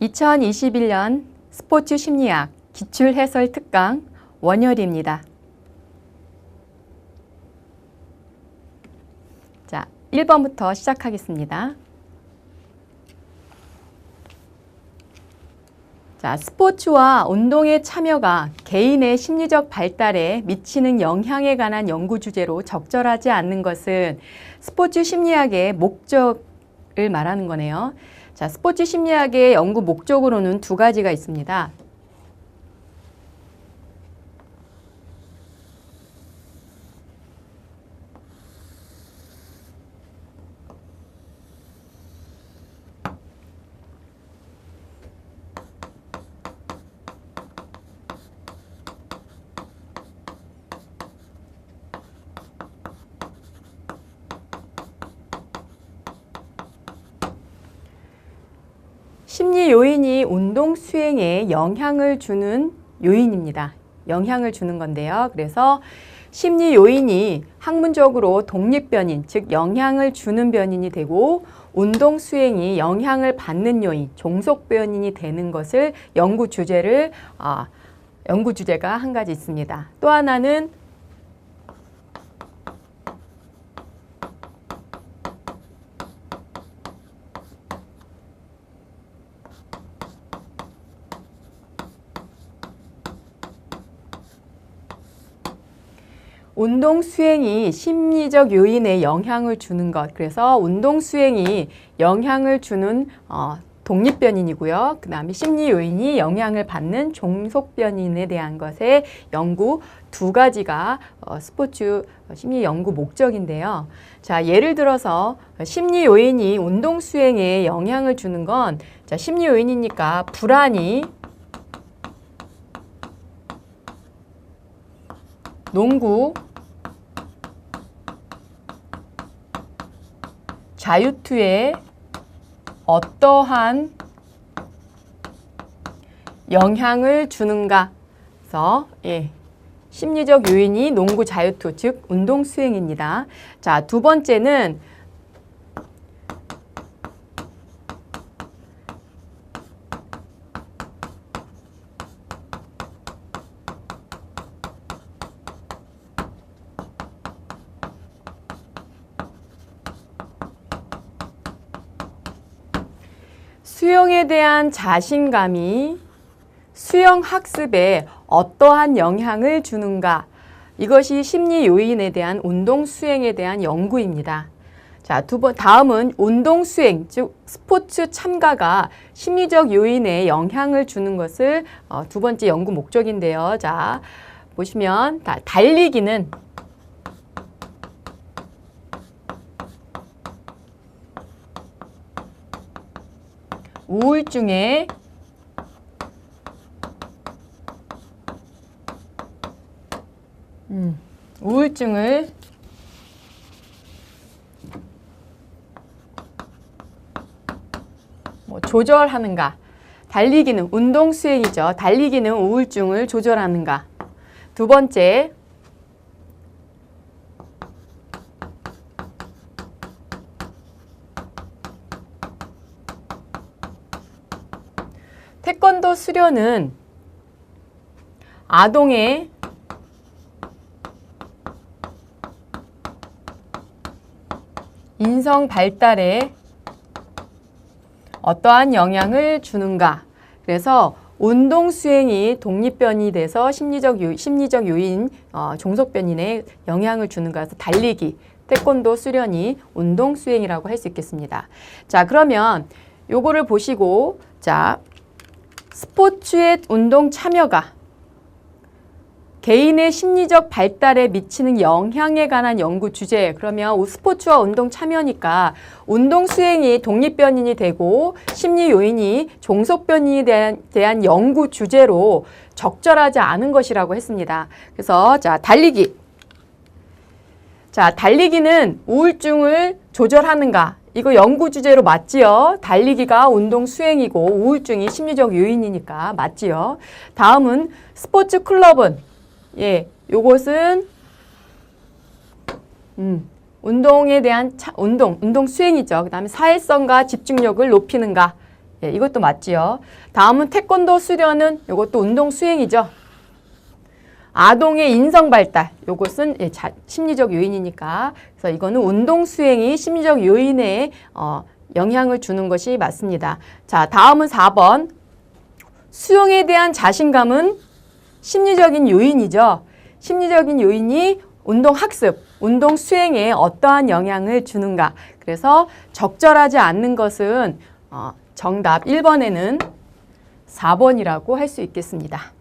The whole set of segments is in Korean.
2021년 스포츠 심리학 기출 해설 특강 원열이입니다. 자, 1번부터 시작하겠습니다. 자, 스포츠와 운동의 참여가 개인의 심리적 발달에 미치는 영향에 관한 연구 주제로 적절하지 않는 것은 스포츠 심리학의 목적을 말하는 거네요. 자, 스포츠 심리학의 연구 목적으로는 두 가지가 있습니다. 심리 요인이 운동 수행에 영향을 주는 요인입니다. 영향을 주는 건데요. 그래서 심리 요인이 학문적으로 독립변인, 즉 영향을 주는 변인이 되고 운동 수행이 영향을 받는 요인, 종속변인이 되는 것을 연구 주제가 한 가지 있습니다. 또 하나는 운동 수행이 심리적 요인에 영향을 주는 것. 그래서 운동 수행이 영향을 주는 독립변인이고요. 그 다음에 심리 요인이 영향을 받는 종속변인에 대한 것의 연구 두 가지가 스포츠 심리 연구 목적인데요. 자, 예를 들어서 심리 요인이 운동 수행에 영향을 주는 건, 자, 심리 요인이니까 불안이 농구, 자유투에 어떠한 영향을 주는가? 그래서 심리적 요인이 농구, 자유투, 즉 운동 수행입니다. 자, 두 번째는 수영에 대한 자신감이 수영 학습에 어떠한 영향을 주는가? 이것이 심리 요인에 대한 운동 수행에 대한 연구입니다. 자, 다음은 운동 수행, 즉 스포츠 참가가 심리적 요인에 영향을 주는 것을 두 번째 연구 목적인데요. 자, 보시면 달리기는 우울증에 우울증을 조절하는가? 달리기는 운동 수행이죠. 달리기는 우울증을 조절하는가? 두 번째, 태권도 수련은 아동의 인성 발달에 어떠한 영향을 주는가? 그래서 운동 수행이 독립변이 돼서 심리적 요인, 종속변인에 영향을 주는가? 해서 달리기, 태권도 수련이 운동 수행이라고 할 수 있겠습니다. 자, 그러면 요거를 보시고, 자, 스포츠의 운동 참여가 개인의 심리적 발달에 미치는 영향에 관한 연구 주제. 그러면 스포츠와 운동 참여니까 운동 수행이 독립변인이 되고 심리 요인이 종속변인에 대한 연구 주제로 적절하지 않은 것이라고 했습니다. 그래서 자, 달리기. 자, 달리기는 우울증을 조절하는가? 이거 연구 주제로 맞지요? 달리기가 운동 수행이고 우울증이 심리적 요인이니까 맞지요? 다음은 스포츠 클럽은 요것은 운동에 대한 운동 수행이죠. 그 다음에 사회성과 집중력을 높이는가? 예, 이것도 맞지요. 다음은 태권도 수련은 이것도 운동 수행이죠. 아동의 인성 발달, 요것은 예, 심리적 요인이니까. 그래서 이거는 운동 수행이 심리적 요인에 영향을 주는 것이 맞습니다. 자, 다음은 4번. 수영에 대한 자신감은 심리적인 요인이죠. 심리적인 요인이 운동 학습, 운동 수행에 어떠한 영향을 주는가. 그래서 적절하지 않는 것은 정답 1번에는 4번이라고 할 수 있겠습니다.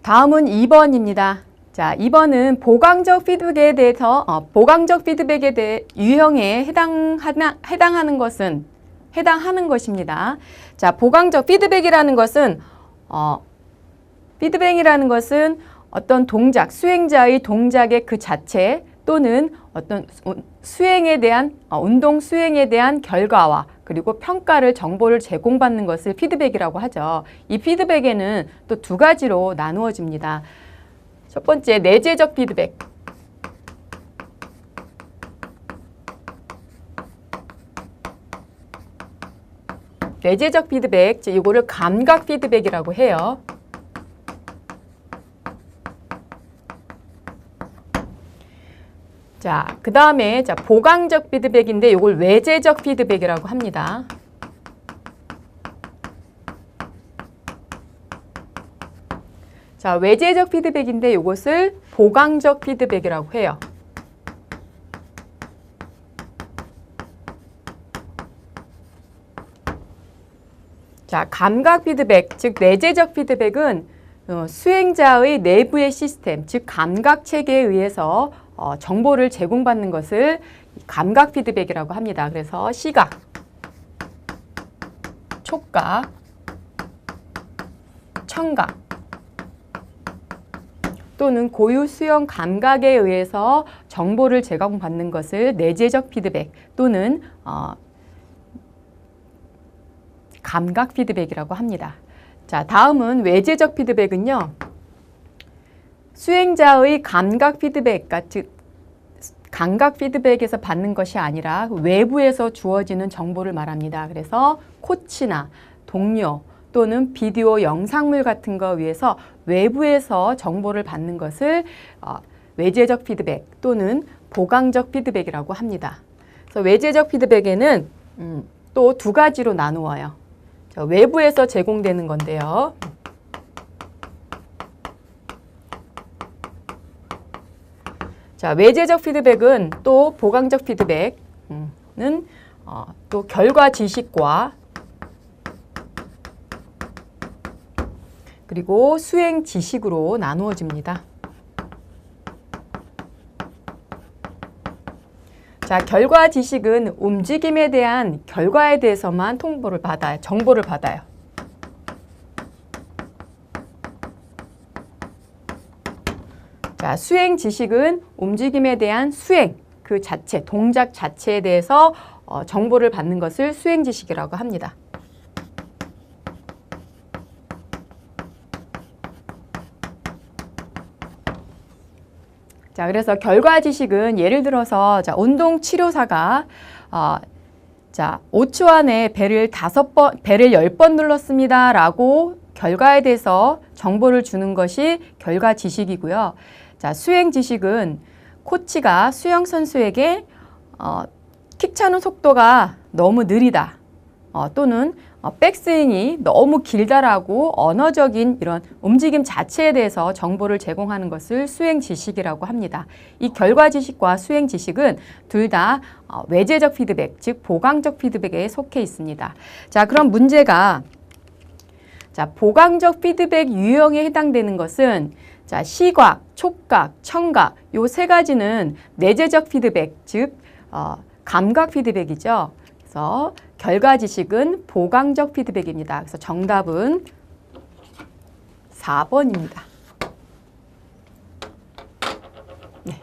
다음은 2번입니다. 자, 2번은 보강적 피드백에 대해서 보강적 피드백에 대해 유형에 해당하는 것입니다. 자, 보강적 피드백이라는 것은 어떤 동작, 수행자의 동작의 그 자체 또는 어떤 수행에 대한 운동 수행에 대한 결과와 그리고 평가를 정보를 제공받는 것을 피드백이라고 하죠. 이 피드백에는 또 두 가지로 나누어집니다. 첫 번째, 내재적 피드백. 내재적 피드백, 이거를 감각 피드백이라고 해요. 자, 그 다음에 보강적 피드백인데 이걸 외재적 피드백이라고 합니다. 자, 외재적 피드백인데 이것을 보강적 피드백이라고 해요. 자, 감각 피드백, 즉 내재적 피드백은 수행자의 내부의 시스템, 즉 감각 체계에 의해서 정보를 제공받는 것을 감각 피드백이라고 합니다. 그래서 시각, 촉각, 청각 또는 고유 수용 감각에 의해서 정보를 제공받는 것을 내재적 피드백 또는 감각 피드백이라고 합니다. 자, 다음은 외재적 피드백은요. 수행자의 감각 피드백, 즉 감각 피드백에서 받는 것이 아니라 외부에서 주어지는 정보를 말합니다. 그래서 코치나 동료 또는 비디오 영상물 같은 거 위해서 외부에서 정보를 받는 것을 외재적 피드백 또는 보강적 피드백이라고 합니다. 그래서 외재적 피드백에는 또 두 가지로 나누어요. 외부에서 제공되는 건데요. 자, 외재적 피드백은 또 보강적 피드백은 또 결과 지식과 그리고 수행 지식으로 나누어집니다. 자, 결과 지식은 움직임에 대한 결과에 대해서만 정보를 받아요. 자, 수행 지식은 움직임에 대한 수행, 그 자체, 동작 자체에 대해서 정보를 받는 것을 수행 지식이라고 합니다. 자, 그래서 결과 지식은 예를 들어서 운동 치료사가 5초 안에 배를 10번 눌렀습니다 라고 결과에 대해서 정보를 주는 것이 결과 지식이고요. 자, 수행 지식은 코치가 수영 선수에게 킥 차는 속도가 너무 느리다 또는 백스윙이 너무 길다라고 언어적인 이런 움직임 자체에 대해서 정보를 제공하는 것을 수행 지식이라고 합니다. 이 결과 지식과 수행 지식은 둘 다 외재적 피드백, 즉 보강적 피드백에 속해 있습니다. 자, 그럼 문제가 보강적 피드백 유형에 해당되는 것은 시각, 촉각, 청각 요 세 가지는 내재적 피드백, 즉 감각 피드백이죠. 그래서 결과 지식은 보강적 피드백입니다. 그래서 정답은 4번입니다. 네.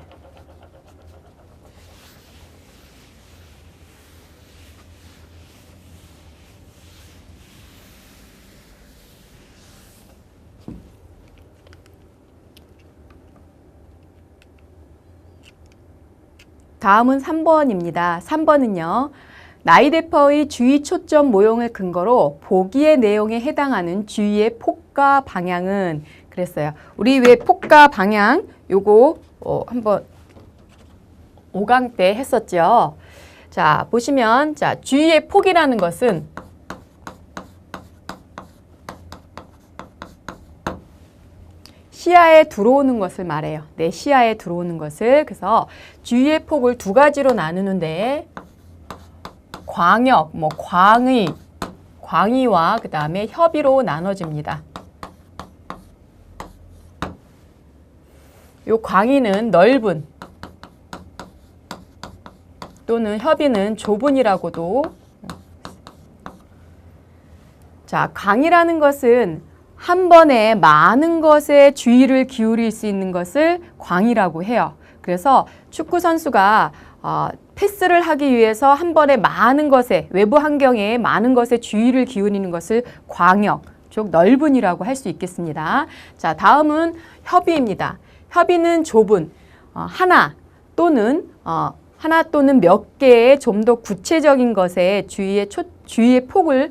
다음은 3번입니다. 3번은요. 나이대퍼의 주의 초점 모형을 근거로 보기의 내용에 해당하는 주의의 폭과 방향은 그랬어요. 우리 왜 폭과 방향 요거 한번 5강 때 했었죠. 자, 보시면 자, 주의의 폭이라는 것은 시야에 들어오는 것을 말해요. 내 시야에 들어오는 것을. 그래서 주의의 폭을 두 가지로 나누는데 광역, 광의와 그 다음에 협의로 나눠집니다. 요 광의는 넓은 또는 협의는 좁은이라고도. 자, 광이라는 것은 한 번에 많은 것에 주의를 기울일 수 있는 것을 광이라고 해요. 그래서 축구 선수가 패스를 하기 위해서 한 번에 많은 것에, 외부 환경에 많은 것에 주의를 기울이는 것을 광역, 즉 넓은이라고 할 수 있겠습니다. 자, 다음은 협의입니다. 협의는 좁은, 하나 또는 몇 개의 좀 더 구체적인 것에 주의의 폭을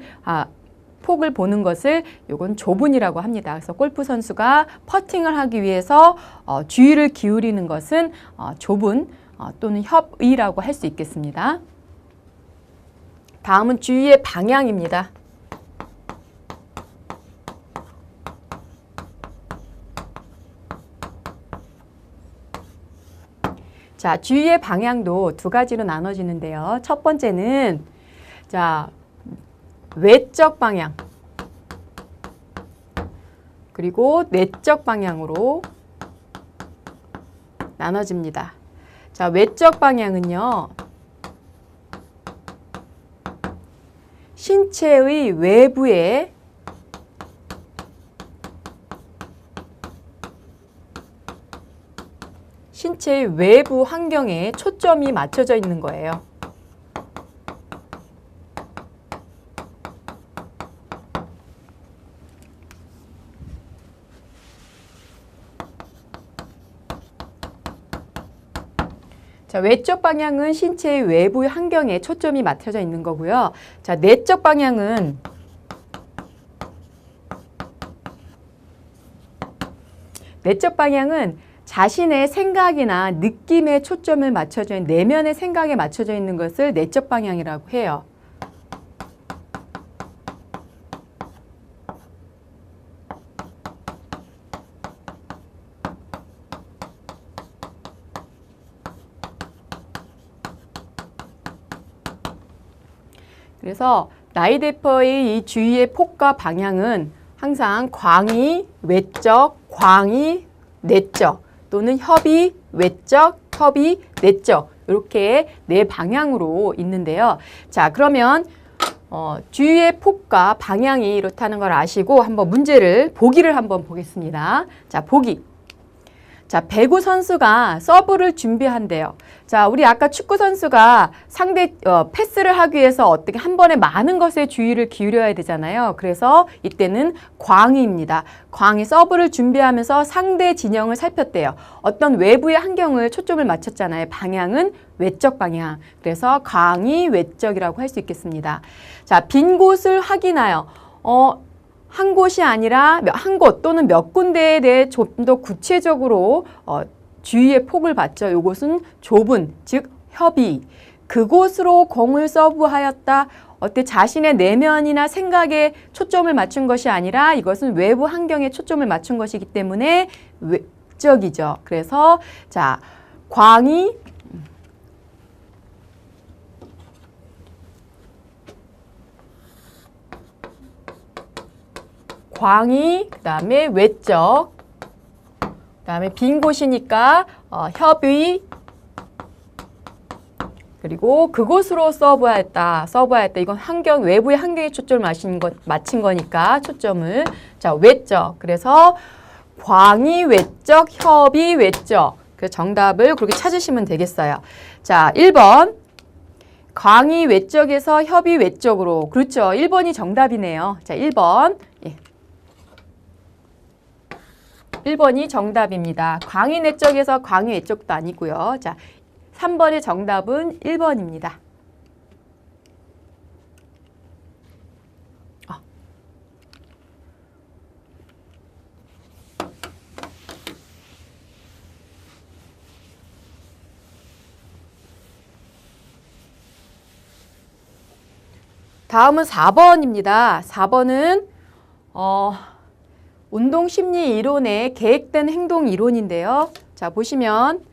보는 것을 요건 좁은이라고 합니다. 그래서 골프 선수가 퍼팅을 하기 위해서 주의를 기울이는 것은 좁은 또는 협의라고 할 수 있겠습니다. 다음은 주의의 방향입니다. 자, 주의의 방향도 두 가지로 나눠지는데요. 첫 번째는 자, 외적 방향 그리고 내적 방향으로 나눠집니다. 자, 외적 방향은요. 신체의 외부에 신체의 외부 환경에 초점이 맞춰져 있는 거예요. 자, 외적 방향은 신체의 외부 환경에 초점이 맞춰져 있는 거고요. 자, 내적 방향은 자신의 생각이나 느낌에 초점을 맞춰져 있는 내면의 생각에 맞춰져 있는 것을 내적 방향이라고 해요. 그래서 나이대퍼의 이 주의의 폭과 방향은 항상 광의, 외적, 광의, 내적 또는 협의, 외적, 협의, 내적 이렇게 네 방향으로 있는데요. 자, 그러면 주의의 폭과 방향이 이렇다는 걸 아시고 한번 보기를 한번 보겠습니다. 자, 보기. 자, 배구 선수가 서브를 준비한대요. 자, 우리 아까 축구 선수가 상대 패스를 하기 위해서 어떻게 한 번에 많은 것에 주의를 기울여야 되잖아요. 그래서 이때는 광의입니다. 광의 서브를 준비하면서 상대 진영을 살폈대요. 어떤 외부의 환경을 초점을 맞췄잖아요. 방향은 외적 방향. 그래서 광의 외적이라고 할 수 있겠습니다. 자, 빈 곳을 확인하여 한 곳이 아니라 한 곳 또는 몇 군데에 대해 좀 더 구체적으로 주의의 폭을 받죠. 이것은 좁은, 즉 협의. 그곳으로 공을 서브하였다. 자신의 내면이나 생각에 초점을 맞춘 것이 아니라 이것은 외부 환경에 초점을 맞춘 것이기 때문에 외적이죠. 그래서 자, 광의 그다음에 외적, 그다음에 빈 곳이니까 협의, 그리고 그곳으로 서브하였다. 이건 외부의 환경에 초점을 맞춘 거니까 초점을. 자, 외적. 그래서 광의 외적, 협의 외적. 그 정답을 그렇게 찾으시면 되겠어요. 자, 1번. 광의 외적에서 협의 외적으로. 그렇죠. 1번이 정답이네요. 자, 1번. 예. 1번이 정답입니다. 광의 내적에서 광의 외적도 아니고요. 자, 3번의 정답은 1번입니다. 다음은 4번입니다. 4번은 운동 심리 이론의 계획된 행동 이론인데요. 자, 보시면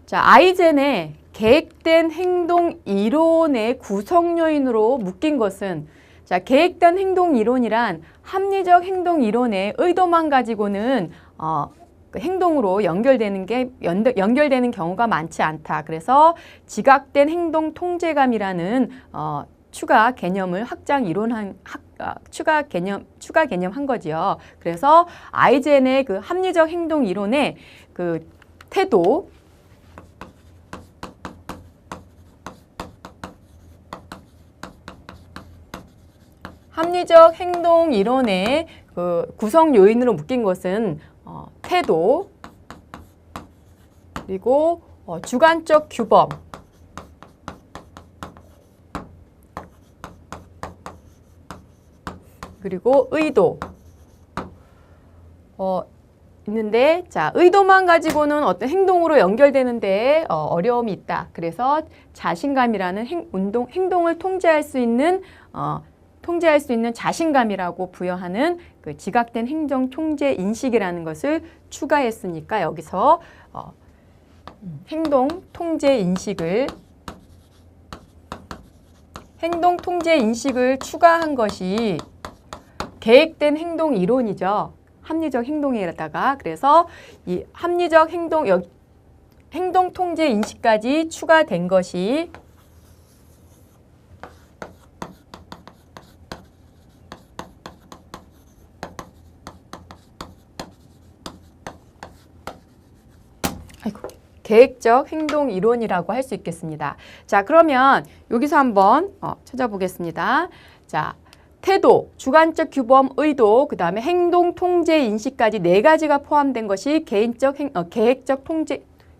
자, 아이젠의 계획된 행동 이론의 구성 요인으로 묶인 것은 자, 계획된 행동 이론이란 합리적 행동 이론의 의도만 가지고는 그 행동으로 연결되는 경우가 많지 않다. 그래서 지각된 행동 통제감이라는 추가 개념을 추가 개념한 거지요. 그래서 아이젠의 그 합리적 행동 이론의 그 태도, 합리적 행동 이론의 그 구성 요인으로 묶인 것은 태도, 그리고 주관적 규범, 그리고 의도 있는데, 자, 의도만 가지고는 어떤 행동으로 연결되는데 어려움이 있다. 그래서 자신감이라는 행동을 통제할 수 있는 자신감이라고 부여하는 그 지각된 행동 통제 인식이라는 것을 추가했으니까 여기서 행동 통제 인식을 추가한 것이 계획된 행동 이론이죠. 합리적 행동에다가. 그래서 이 합리적 행동 통제 인식까지 추가된 것이 계획적 행동 이론이라고 할 수 있겠습니다. 자, 그러면 여기서 한번 찾아보겠습니다. 자, 태도, 주관적 규범, 의도, 그 다음에 행동 통제 인식까지 4가지가 포함된 것이 계획적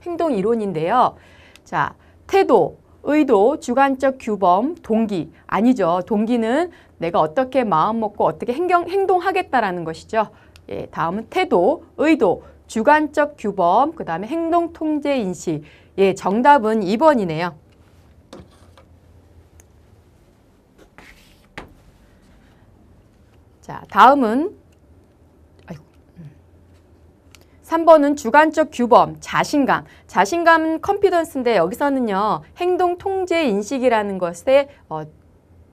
행동 이론인데요. 자, 태도, 의도, 주관적 규범, 동기. 아니죠. 동기는 내가 어떻게 마음 먹고 어떻게 행동하겠다라는 것이죠. 예, 다음은 태도, 의도, 주관적 규범, 그 다음에 행동 통제 인식. 예, 정답은 2번이네요. 자, 다음은 3번은 주관적 규범, 자신감. 자신감은 컨피던스인데 여기서는요, 행동 통제 인식이라는 것에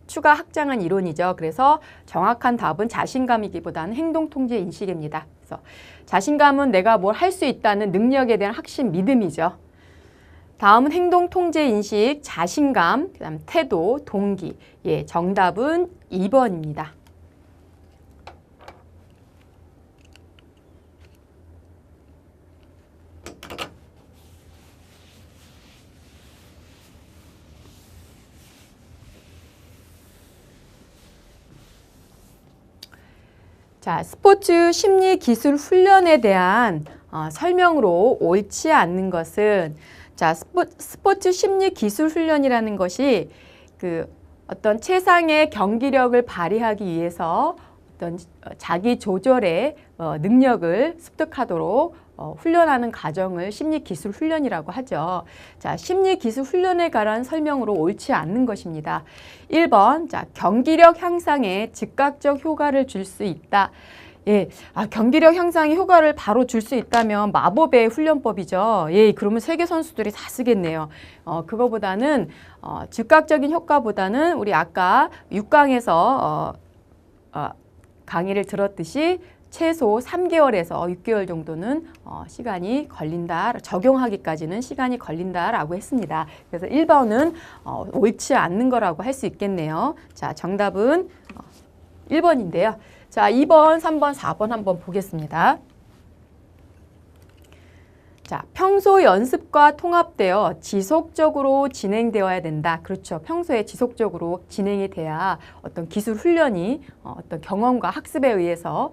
추가 확장한 이론이죠. 그래서 정확한 답은 자신감이기보다는 행동 통제 인식입니다. 그래서 자신감은 내가 뭘 할 수 있다는 능력에 대한 확신, 믿음이죠. 다음은 행동 통제 인식, 자신감, 그다음 태도, 동기. 예, 정답은 2번입니다. 자, 스포츠 심리 기술 훈련에 대한 설명으로 옳지 않는 것은 자, 스포츠 심리 기술 훈련이라는 것이 그 어떤 최상의 경기력을 발휘하기 위해서 어떤 자기 조절의 능력을 습득하도록 훈련하는 과정을 심리기술 훈련이라고 하죠. 자, 심리기술 훈련에 관한 설명으로 옳지 않는 것입니다. 1번, 자, 경기력 향상에 즉각적 효과를 줄 수 있다. 예, 경기력 향상에 효과를 바로 줄 수 있다면 마법의 훈련법이죠. 예, 그러면 세계 선수들이 다 쓰겠네요. 그거보다는 즉각적인 효과보다는 우리 아까 6강에서 강의를 들었듯이 최소 3개월에서 6개월 정도는 시간이 걸린다. 적용하기까지는 시간이 걸린다라고 했습니다. 그래서 1번은 옳지 않는 거라고 할 수 있겠네요. 자, 정답은 1번인데요. 자, 2번, 3번, 4번 한번 보겠습니다. 자, 평소 연습과 통합되어 지속적으로 진행되어야 된다. 그렇죠. 평소에 지속적으로 진행이 돼야 어떤 기술 훈련이 어떤 경험과 학습에 의해서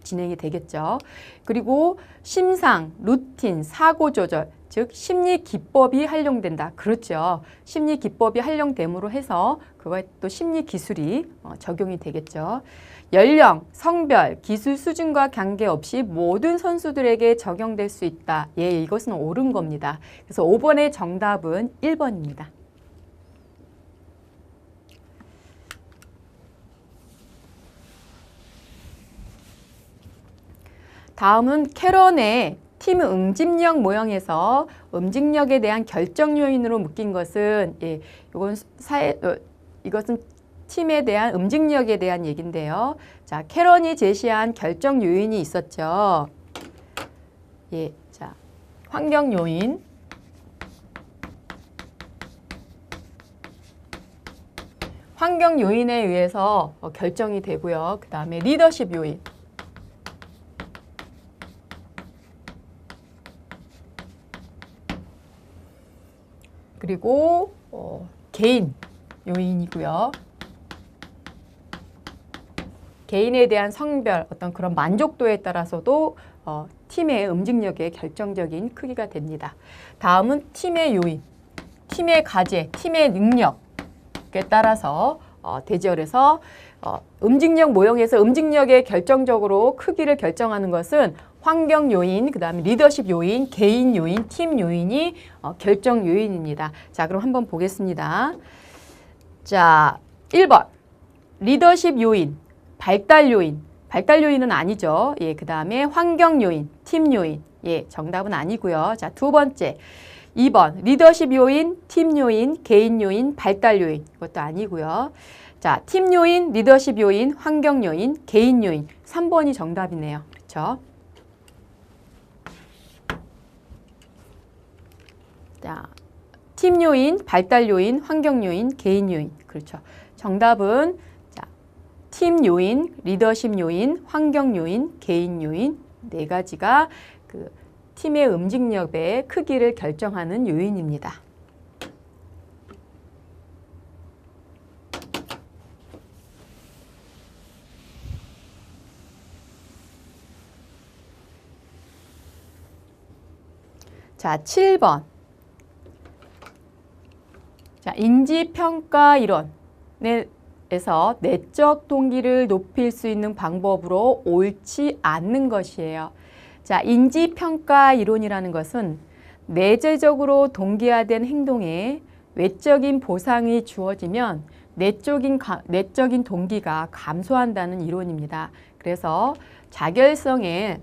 진행이 되겠죠. 그리고 심상, 루틴, 사고 조절, 즉 심리 기법이 활용된다. 그렇죠. 심리 기법이 활용됨으로 해서 그거에 또 심리 기술이 적용이 되겠죠. 연령, 성별, 기술 수준과 관계없이 모든 선수들에게 적용될 수 있다. 예, 이것은 옳은 겁니다. 그래서 5번의 정답은 1번입니다. 다음은 캐런의 팀 응집력 모형에서 응집력에 대한 결정 요인으로 묶인 것은 이것은 팀에 대한 응집력에 대한 얘기인데요. 자, 캐런이 제시한 결정 요인이 있었죠. 예, 자, 환경 요인, 환경 요인에 의해서 결정이 되고요. 그 다음에 리더십 요인, 그리고 개인 요인이고요. 개인에 대한 성별, 어떤 그런 만족도에 따라서도 팀의 응집력에 결정적인 크기가 됩니다. 다음은 팀의 요인, 팀의 가제, 팀의 능력에 따라서 되죠. 그래서 응집력 모형에서 응집력의 결정적으로 크기를 결정하는 것은 환경 요인, 그 다음에 리더십 요인, 개인 요인, 팀 요인이 결정 요인입니다. 자, 그럼 한번 보겠습니다. 자, 1번 리더십 요인, 발달 요인, 발달 요인은 아니죠. 예, 그 다음에 환경 요인, 팀 요인, 예, 정답은 아니고요. 자, 두 번째 2번 리더십 요인, 팀 요인, 개인 요인, 발달 요인, 이것도 아니고요. 자, 팀 요인, 리더십 요인, 환경 요인, 개인 요인, 3번이 정답이네요. 그렇죠? 자, 팀 요인, 발달 요인, 환경 요인, 개인 요인. 그렇죠. 정답은 자, 팀 요인, 리더십 요인, 환경 요인, 개인 요인 네 가지가 그 팀의 응집력의 크기를 결정하는 요인입니다. 자, 7번. 자, 인지평가 이론에서 내적 동기를 높일 수 있는 방법으로 옳지 않는 것이에요. 자, 인지평가 이론이라는 것은 내재적으로 동기화된 행동에 외적인 보상이 주어지면 내적인 동기가 감소한다는 이론입니다. 그래서 자결성에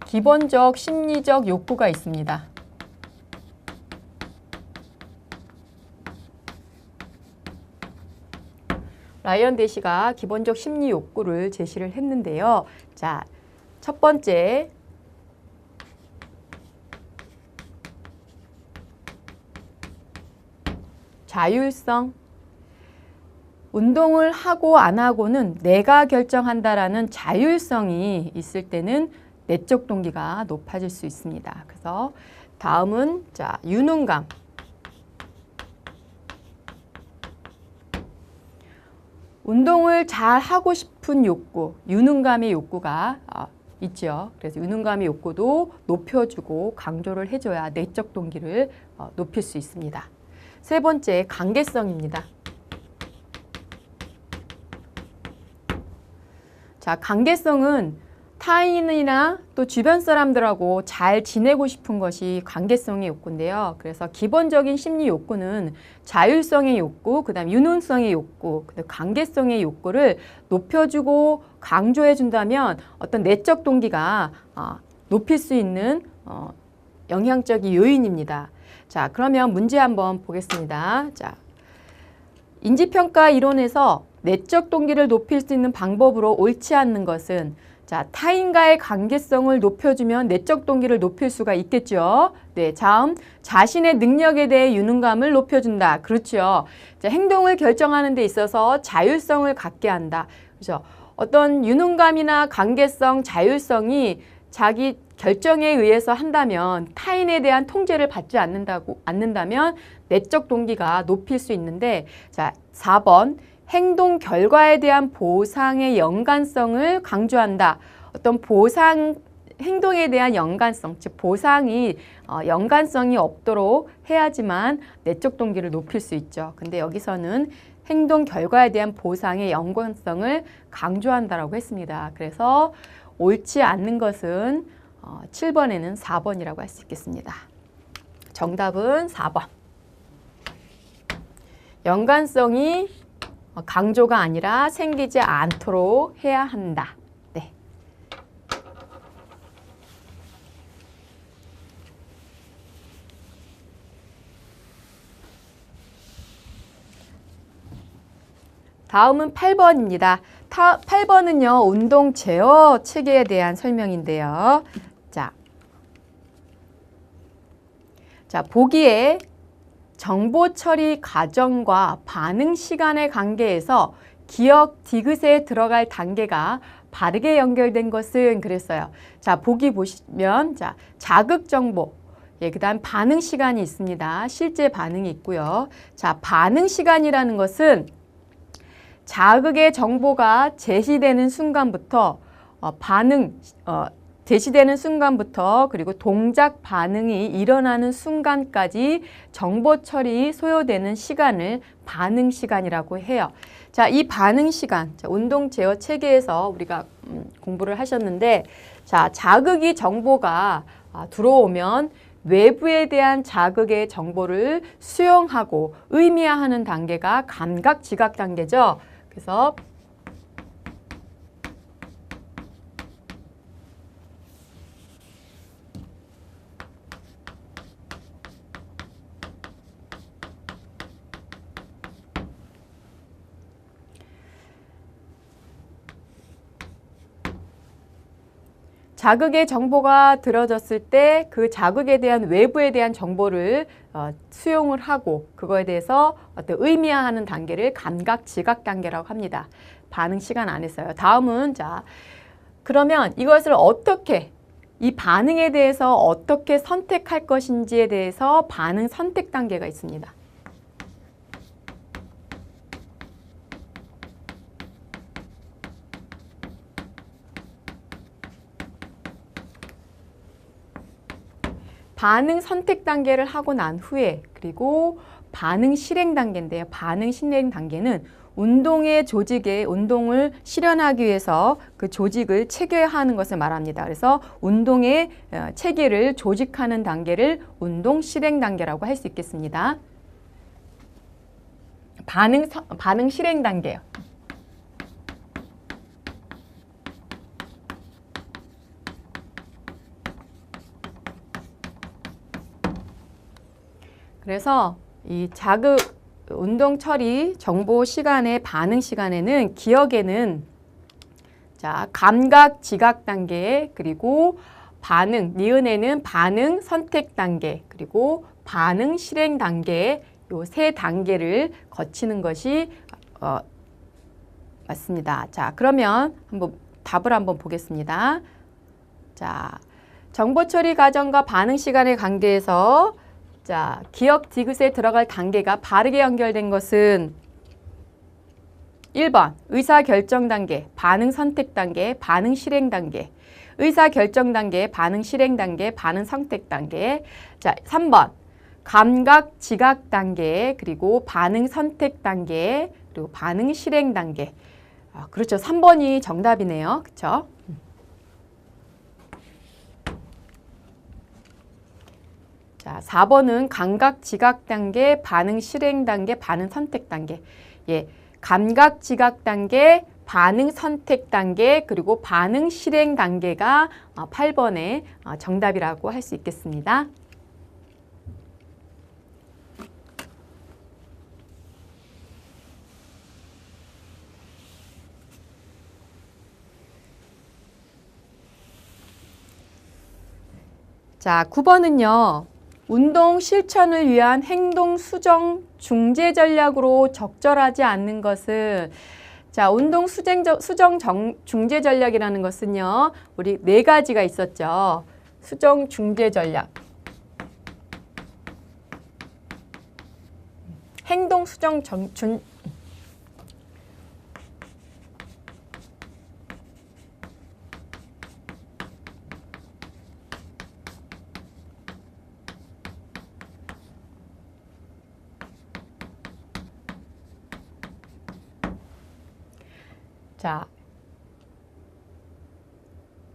기본적 심리적 욕구가 있습니다. 라이언 대시가 기본적 심리 욕구를 제시를 했는데요. 자, 첫 번째 자율성. 운동을 하고 안 하고는 내가 결정한다라는 자율성이 있을 때는 내적 동기가 높아질 수 있습니다. 그래서 다음은 자, 유능감. 운동을 잘 하고 싶은 욕구, 유능감의 욕구가 있죠. 그래서 유능감의 욕구도 높여주고 강조를 해줘야 내적 동기를 높일 수 있습니다. 세 번째, 관계성입니다. 자, 관계성은 타인이나 또 주변 사람들하고 잘 지내고 싶은 것이 관계성의 욕구인데요. 그래서 기본적인 심리 욕구는 자율성의 욕구, 그다음 유능성의 욕구, 그다음 관계성의 욕구를 높여주고 강조해준다면 어떤 내적 동기가 높일 수 있는 영향적인 요인입니다. 자, 그러면 문제 한번 보겠습니다. 자, 인지평가 이론에서 내적 동기를 높일 수 있는 방법으로 옳지 않는 것은 자, 타인과의 관계성을 높여주면 내적 동기를 높일 수가 있겠죠. 네, 다음 자신의 능력에 대해 유능감을 높여준다. 그렇죠. 자, 행동을 결정하는 데 있어서 자율성을 갖게 한다. 그렇죠. 어떤 유능감이나 관계성, 자율성이 자기 결정에 의해서 한다면 타인에 대한 통제를 받지 않는다면 내적 동기가 높일 수 있는데 자, 4번 행동 결과에 대한 보상의 연관성을 강조한다. 어떤 보상 행동에 대한 연관성, 즉 보상이 연관성이 없도록 해야지만 내적 동기를 높일 수 있죠. 근데 여기서는 행동 결과에 대한 보상의 연관성을 강조한다라고 했습니다. 그래서 옳지 않는 것은 7번에는 4번이라고 할 수 있겠습니다. 정답은 4번. 연관성이 강조가 아니라 생기지 않도록 해야 한다. 네. 다음은 8번입니다. 8번은요, 운동 제어 체계에 대한 설명인데요. 자, 보기에 정보 처리 과정과 반응 시간의 관계에서 기억 디귿에 들어갈 단계가 바르게 연결된 것은 그랬어요. 자, 보기 보시면 자, 자극 정보, 그다음 반응 시간이 있습니다. 실제 반응이 있고요. 자, 반응 시간이라는 것은 자극의 정보가 제시되는 순간부터 제시되는 순간부터 그리고 동작 반응이 일어나는 순간까지 정보 처리 소요되는 시간을 반응 시간이라고 해요. 자, 이 반응 시간, 운동 제어 체계에서 우리가 공부를 하셨는데, 자, 자극이 정보가 들어오면 외부에 대한 자극의 정보를 수용하고 의미화하는 단계가 감각 지각 단계죠. 그래서 자극의 정보가 들어졌을 때 그 자극에 대한 외부에 대한 정보를 수용을 하고 그거에 대해서 어떤 의미화하는 단계를 감각 지각 단계라고 합니다. 반응 시간 안 했어요. 다음은 자, 그러면 이것을 어떻게 이 반응에 대해서 어떻게 선택할 것인지에 대해서 반응 선택 단계가 있습니다. 반응 선택 단계를 하고 난 후에 그리고 반응 실행 단계인데요. 반응 실행 단계는 운동의 조직에 운동을 실현하기 위해서 그 조직을 체계화하는 것을 말합니다. 그래서 운동의 체계를 조직하는 단계를 운동 실행 단계라고 할 수 있겠습니다. 반응 실행 단계요. 그래서 이 자극 운동 처리 정보 시간의 반응 시간에는 기억에는 자, 감각 지각 단계 그리고 반응 니은에는 반응 선택 단계 그리고 반응 실행 단계 요 세 단계를 거치는 것이 맞습니다. 자, 그러면 한번 답을 한번 보겠습니다. 자, 정보 처리 과정과 반응 시간의 관계에서 자, 기억 디귿에 들어갈 단계가 바르게 연결된 것은 1번 의사결정 단계, 반응 선택 단계, 반응 실행 단계. 의사결정 단계, 반응 실행 단계, 반응 선택 단계. 자, 3번 감각 지각 단계, 그리고 반응 선택 단계, 그리고 반응 실행 단계. 그렇죠. 3번이 정답이네요. 그렇죠? 자, 4번은 감각 지각 단계, 반응 실행 단계, 반응 선택 단계. 예, 감각 지각 단계, 반응 선택 단계, 그리고 반응 실행 단계가 8번의 정답이라고 할 수 있겠습니다. 자, 9번은요. 운동 실천을 위한 행동 수정 중재 전략으로 적절하지 않는 것은 자, 운동 수정 중재 전략이라는 것은요. 우리 4가지가 있었죠. 수정 중재 전략. 행동 수정 자,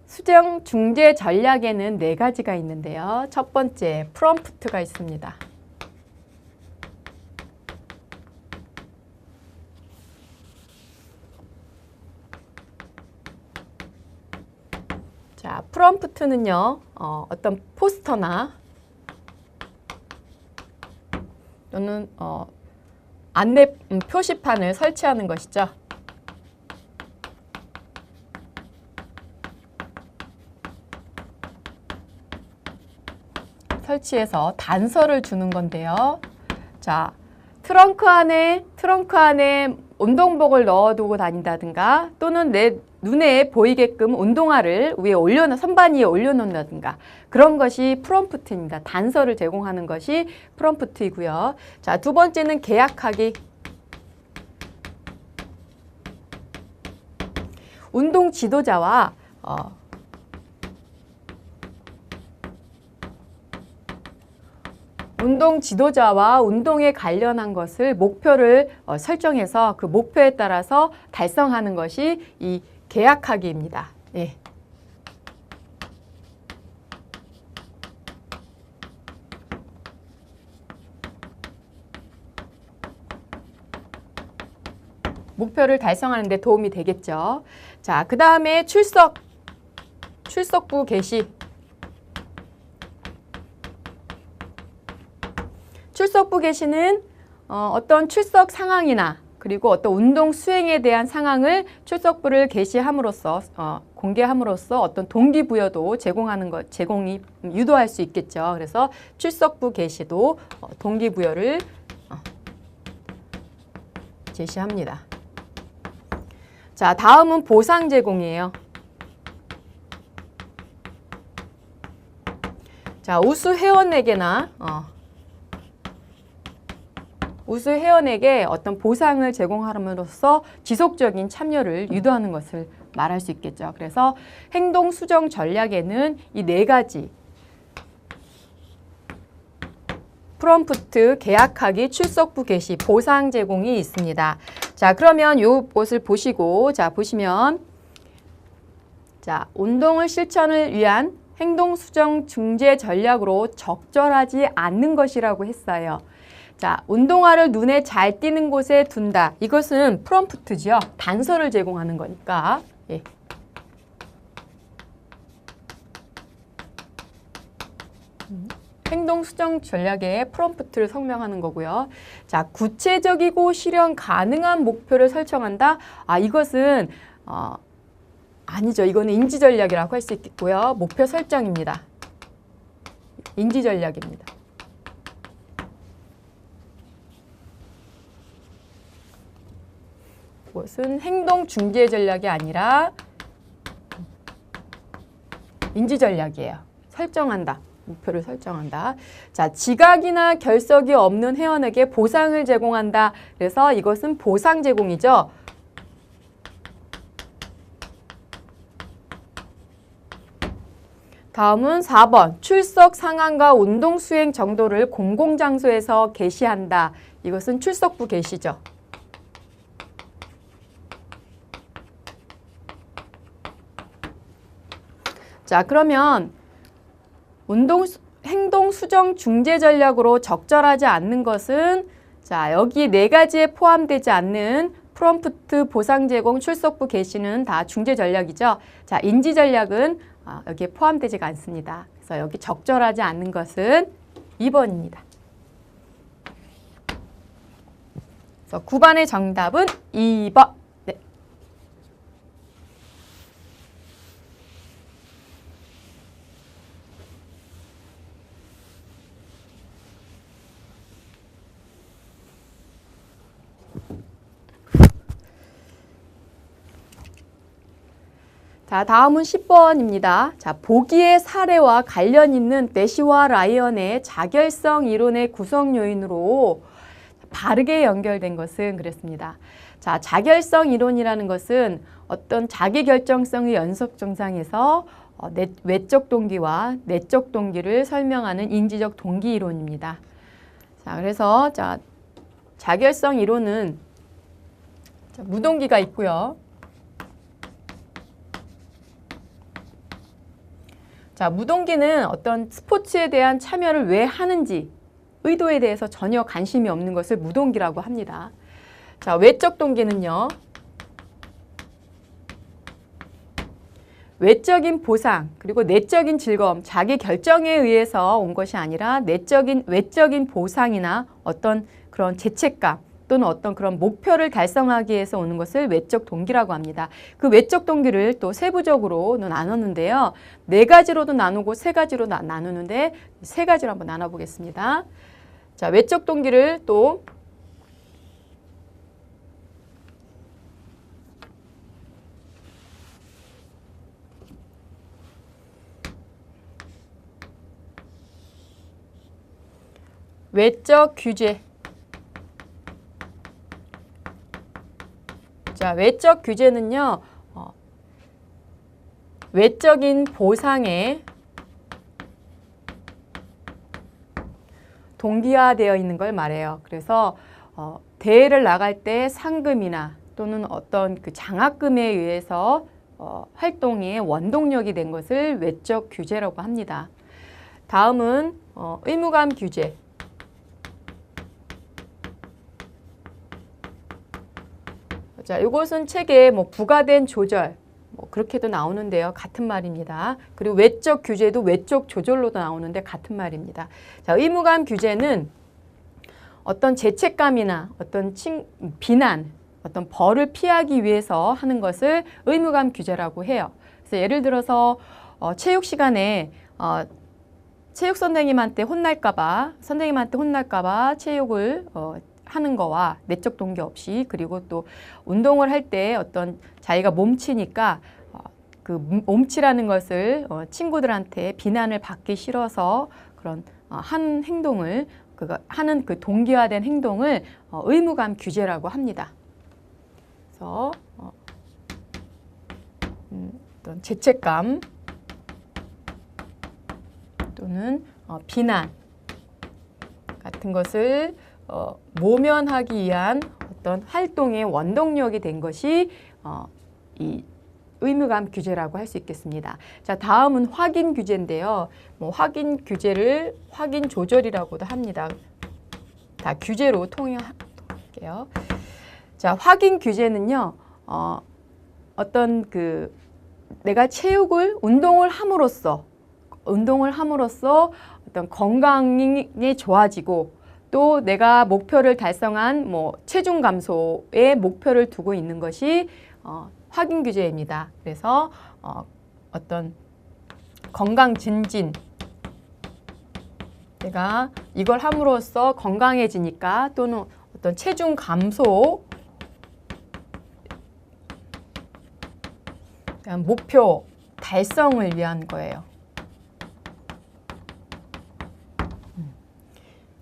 수정 중재 전략에는 4가지가 있는데요. 첫 번째, 프롬프트가 있습니다. 자, 프롬프트는요, 어떤 포스터나 또는 안내 표시판을 설치하는 것이죠. 설치해서 단서를 주는 건데요. 자, 트렁크 안에 운동복을 넣어두고 다닌다든가 또는 내 눈에 보이게끔 운동화를 선반 위에 올려놓는다든가 그런 것이 프롬프트입니다. 단서를 제공하는 것이 프롬프트이고요. 자, 두 번째는 계약하기. 운동 지도자와 운동에 관련한 것을 목표를 설정해서 그 목표에 따라서 달성하는 것이 이 계약하기입니다. 예. 목표를 달성하는 데 도움이 되겠죠. 자, 그 다음에 출석부 게시. 출석부 게시는 어떤 출석 상황이나 그리고 어떤 운동 수행에 대한 상황을 출석부를 게시함으로써 공개함으로써 어떤 동기부여도 제공이 유도할 수 있겠죠. 그래서 출석부 게시도 동기부여를 제시합니다. 자, 다음은 보상 제공이에요. 자, 우수 회원에게 어떤 보상을 제공함으로써 지속적인 참여를 유도하는 것을 말할 수 있겠죠. 그래서 행동 수정 전략에는 이 4가지 프롬프트, 계약하기, 출석부 게시, 보상 제공이 있습니다. 자, 그러면 이것을 보시고 보시면 운동을 실천을 위한 행동 수정 중재 전략으로 적절하지 않는 것이라고 했어요. 자, 운동화를 눈에 잘 띄는 곳에 둔다. 이것은 프롬프트죠. 단서를 제공하는 거니까. 예. 행동 수정 전략의 프롬프트를 설명하는 거고요. 자, 구체적이고 실현 가능한 목표를 설정한다. 이것은 아니죠. 이거는 인지 전략이라고 할 수 있겠고요. 목표 설정입니다. 인지 전략입니다. 이것은 행동 중재 전략이 아니라 인지 전략이에요. 설정한다. 목표를 설정한다. 자, 지각이나 결석이 없는 회원에게 보상을 제공한다. 그래서 이것은 보상 제공이죠. 다음은 4번. 출석 상황과 운동 수행 정도를 공공장소에서 게시한다. 이것은 출석부 게시죠. 자, 그러면 행동 수정 중재 전략으로 적절하지 않는 것은 여기 4가지에 포함되지 않는 프롬프트, 보상 제공, 출석부 게시는 다 중재 전략이죠. 자, 인지 전략은 여기에 포함되지가 않습니다. 그래서 여기 적절하지 않는 것은 2번입니다. 그래서 9번의 정답은 2번. 네. 자, 다음은 10번입니다. 자, 보기의 사례와 관련 있는 내시와 라이언의 자결성 이론의 구성 요인으로 바르게 연결된 것은 그랬습니다. 자, 자결성 이론이라는 것은 어떤 자기결정성의 연속 증상에서 외적 동기와 내적 동기를 설명하는 인지적 동기 이론입니다. 자, 그래서 자결성 이론은 무동기가 있고요. 자, 무동기는 어떤 스포츠에 대한 참여를 왜 하는지 의도에 대해서 전혀 관심이 없는 것을 무동기라고 합니다. 자, 외적 동기는요. 외적인 보상 그리고 내적인 즐거움, 자기 결정에 의해서 온 것이 아니라 외적인 보상이나 어떤 그런 죄책감 또는 어떤 그런 목표를 달성하기 위해서 오는 것을 외적 동기라고 합니다. 그 외적 동기를 또 세부적으로 나눴는데요. 4가지로도 나누고 3가지로 나누는데 3가지로 한번 나눠보겠습니다. 자, 외적 동기를 또 외적 규제. 자, 외적 규제는요, 외적인 보상에 동기화되어 있는 걸 말해요. 그래서 대회를 나갈 때 상금이나 또는 어떤 그 장학금에 의해서 활동의 원동력이 된 것을 외적 규제라고 합니다. 다음은 의무감 규제. 자, 이것은 책에 부가된 조절, 그렇게도 나오는데요. 같은 말입니다. 그리고 외적 규제도 외적 조절로도 나오는데 같은 말입니다. 자, 의무감 규제는 어떤 죄책감이나 어떤 비난, 어떤 벌을 피하기 위해서 하는 것을 의무감 규제라고 해요. 그래서 예를 들어서 체육 시간에 체육 선생님한테 혼날까봐 체육을 하는 거와 내적 동기 없이, 그리고 또 운동을 할 때 어떤 자기가 몸치니까 그 몸치라는 것을 친구들한테 비난을 받기 싫어서 그런 하는 행동을 하는 그 동기화된 행동을 의무감 규제라고 합니다. 그래서 어떤 죄책감 또는 비난 같은 것을 모면하기 위한 어떤 활동의 원동력이 된 것이 이 의무감 규제라고 할 수 있겠습니다. 자, 다음은 확인 규제인데요. 확인 규제를 확인 조절이라고도 합니다. 다 규제로 통일할게요. 자, 확인 규제는요. 어떤 내가 운동을 함으로써 어떤 건강이 좋아지고, 또 내가 목표를 달성한 체중 감소의 목표를 두고 있는 것이 확인 규제입니다. 그래서 어떤 건강 증진, 내가 이걸 함으로써 건강해지니까, 또는 어떤 체중 감소 목표 달성을 위한 거예요.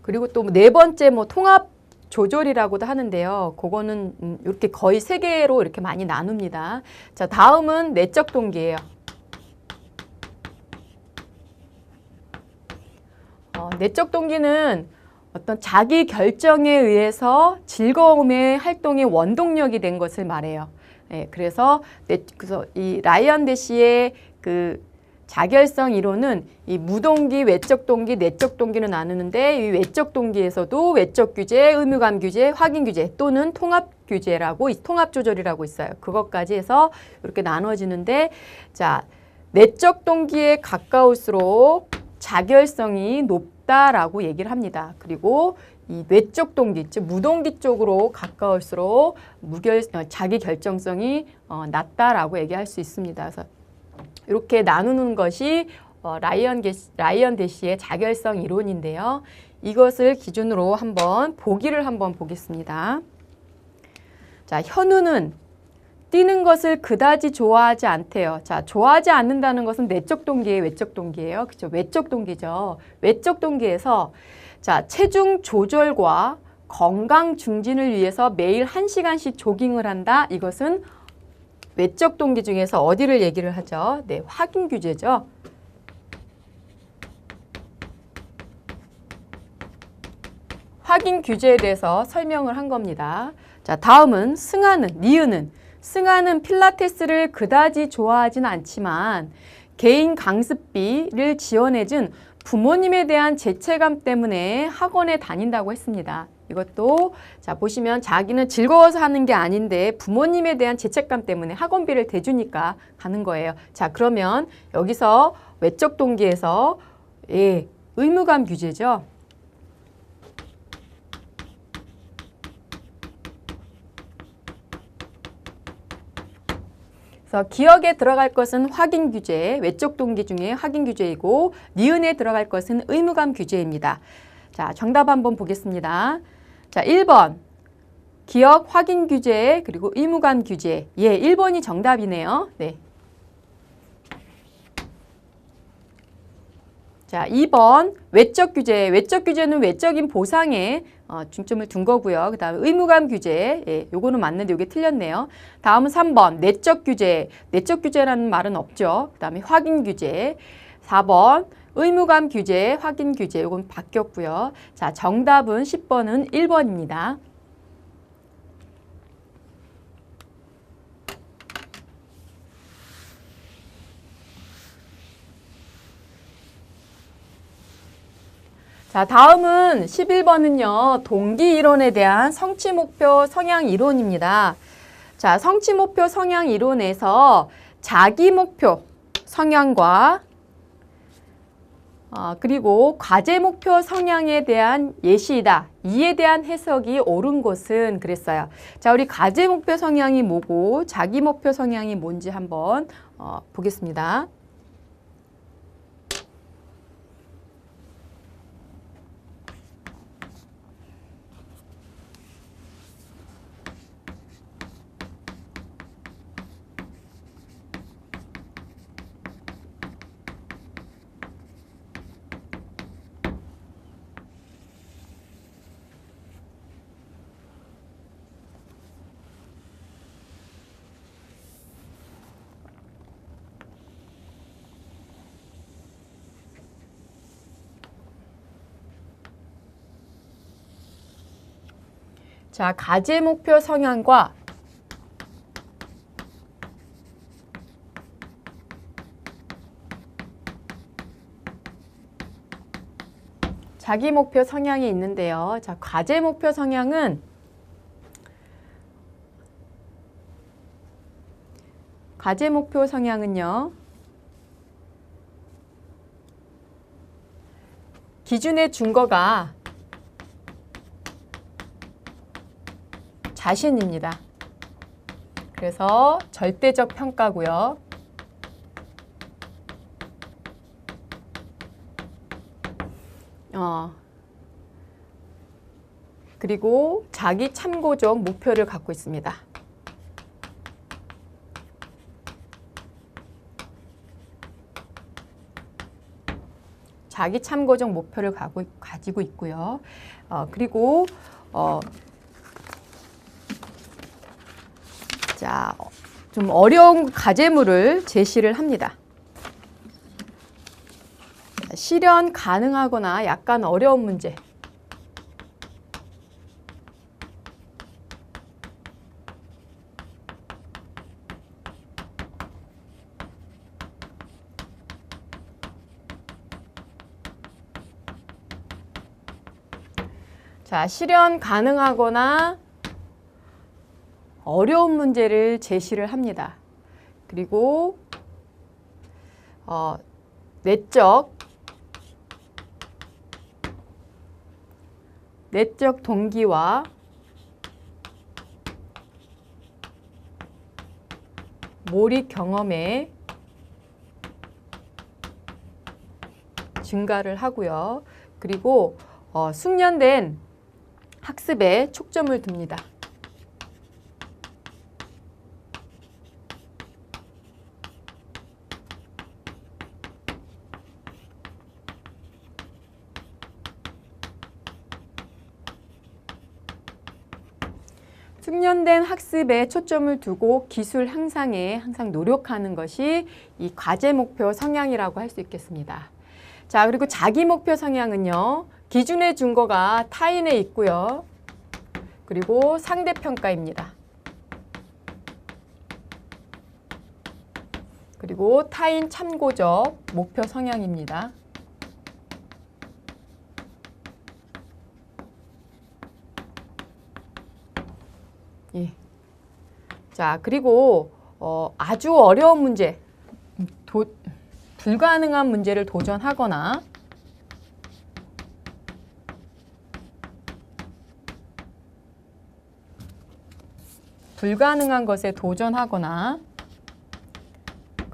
그리고 또 4번째 통합 조절이라고도 하는데요. 그거는 이렇게 거의 3개로 이렇게 많이 나눕니다. 자, 다음은 내적 동기예요. 내적 동기는 어떤 자기 결정에 의해서 즐거움의 활동의 원동력이 된 것을 말해요. 네, 그래서 이 라이언 대시의 자결성 이론은 이 무동기, 외적 동기, 내적 동기를 나누는데, 이 외적 동기에서도 외적 규제, 의무감 규제, 확인 규제 또는 통합 규제라고, 통합 조절이라고 있어요. 그것까지 해서 이렇게 나눠지는데, 자, 내적 동기에 가까울수록 자결성이 높다라고 얘기를 합니다. 그리고 이 외적 동기, 즉 무동기 쪽으로 가까울수록 자기 결정성이 낮다라고 얘기할 수 있습니다. 그래서 이렇게 나누는 것이 라이언 대시의 자결성 이론인데요. 이것을 기준으로 보기를 한번 보겠습니다. 자, 현우는 뛰는 것을 그다지 좋아하지 않대요. 자, 좋아하지 않는다는 것은 내적 동기예요, 외적 동기예요? 그렇죠? 외적 동기죠. 외적 동기에서 자, 체중 조절과 건강 증진을 위해서 매일 1시간씩 조깅을 한다. 이것은 외적 동기 중에서 어디를 얘기를 하죠? 네, 확인 규제죠. 확인 규제에 대해서 설명을 한 겁니다. 자, 다음은 니은은 필라테스를 그다지 좋아하진 않지만 개인 강습비를 지원해준 부모님에 대한 죄책감 때문에 학원에 다닌다고 했습니다. 이것도 자 보시면 자기는 즐거워서 하는 게 아닌데 부모님에 대한 죄책감 때문에 학원비를 대주니까 가는 거예요. 자 그러면 여기서 외적 동기에서 예, 의무감 규제죠. 그래서 기억에 들어갈 것은 확인 규제, 외적 동기 중에 확인 규제이고 니은에 들어갈 것은 의무감 규제입니다. 자, 정답 한번 보겠습니다. 자, 1번 기억 확인 규제 그리고 의무감 규제. 예, 1번이 정답이네요. 네. 자, 2번 외적 규제. 외적 규제는 외적인 보상에 중점을 둔 거고요. 그 다음에 의무감 규제. 예, 요거는 맞는데 요게 틀렸네요. 다음은 3번 내적 규제. 내적 규제라는 말은 없죠. 그 다음에 확인 규제. 4번 의무감 규제, 확인 규제. 요건 바뀌었고요. 자, 정답은 10번은 1번입니다. 자, 다음은 11번은요. 동기 이론에 대한 성취 목표 성향 이론입니다. 자, 성취 목표 성향 이론에서 자기 목표 성향과 그리고 과제 목표 성향에 대한 예시이다. 이에 대한 해석이 옳은 것은 그랬어요. 자, 우리 과제 목표 성향이 뭐고 자기 목표 성향이 뭔지 한번 보겠습니다. 자, 과제 목표 성향과 자기 목표 성향이 있는데요. 자, 과제 목표 성향은요. 기준의 준거가 자신입니다. 그래서 절대적 평가고요. 그리고 자기 참고적 목표를 갖고 있습니다. 자기 참고적 목표를 가지고 있고요. 그리고 자, 좀 어려운 과제물을 제시를 합니다. 실현 가능하거나 약간 어려운 문제. 자, 실현 가능하거나 어려운 문제를 제시를 합니다. 그리고 내적 동기와 몰입 경험의 증가를 하고요. 그리고 숙련된 학습에 초점을 둡니다. 숙련된 학습에 초점을 두고 기술 향상에 항상 노력하는 것이 이 과제 목표 성향이라고 할 수 있겠습니다. 자, 그리고 자기 목표 성향은요. 기준의 준거가 타인에 있고요. 그리고 상대평가입니다. 그리고 타인 참고적 목표 성향입니다. 예. 자, 그리고 아주 어려운 문제, 불가능한 문제를 도전하거나 불가능한 것에 도전하거나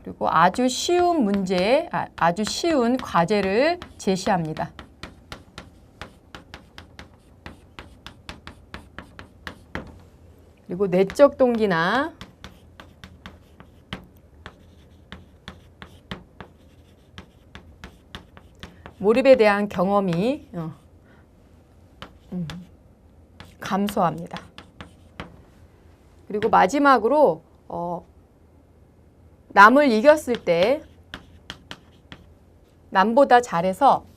그리고 아주 쉬운 문제, 아주 쉬운 과제를 제시합니다. 그리고 내적 동기나 몰입에 대한 경험이 감소합니다. 그리고 마지막으로 남을 이겼을 때 남보다 잘해서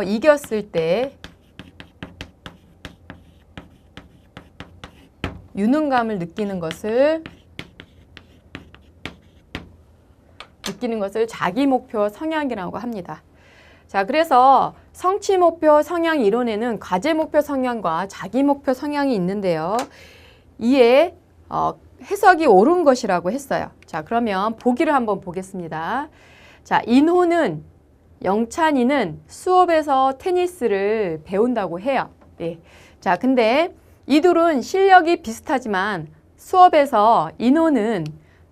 이겼을 때 유능감을 느끼는 것을 자기 목표 성향이라고 합니다. 자, 그래서 성취 목표 성향 이론에는 과제 목표 성향과 자기 목표 성향이 있는데요. 이에 해석이 옳은 것이라고 했어요. 자, 그러면 보기를 한번 보겠습니다. 자, 영찬이는 수업에서 테니스를 배운다고 해요. 예. 자, 근데 이둘은 실력이 비슷하지만 수업에서 인호는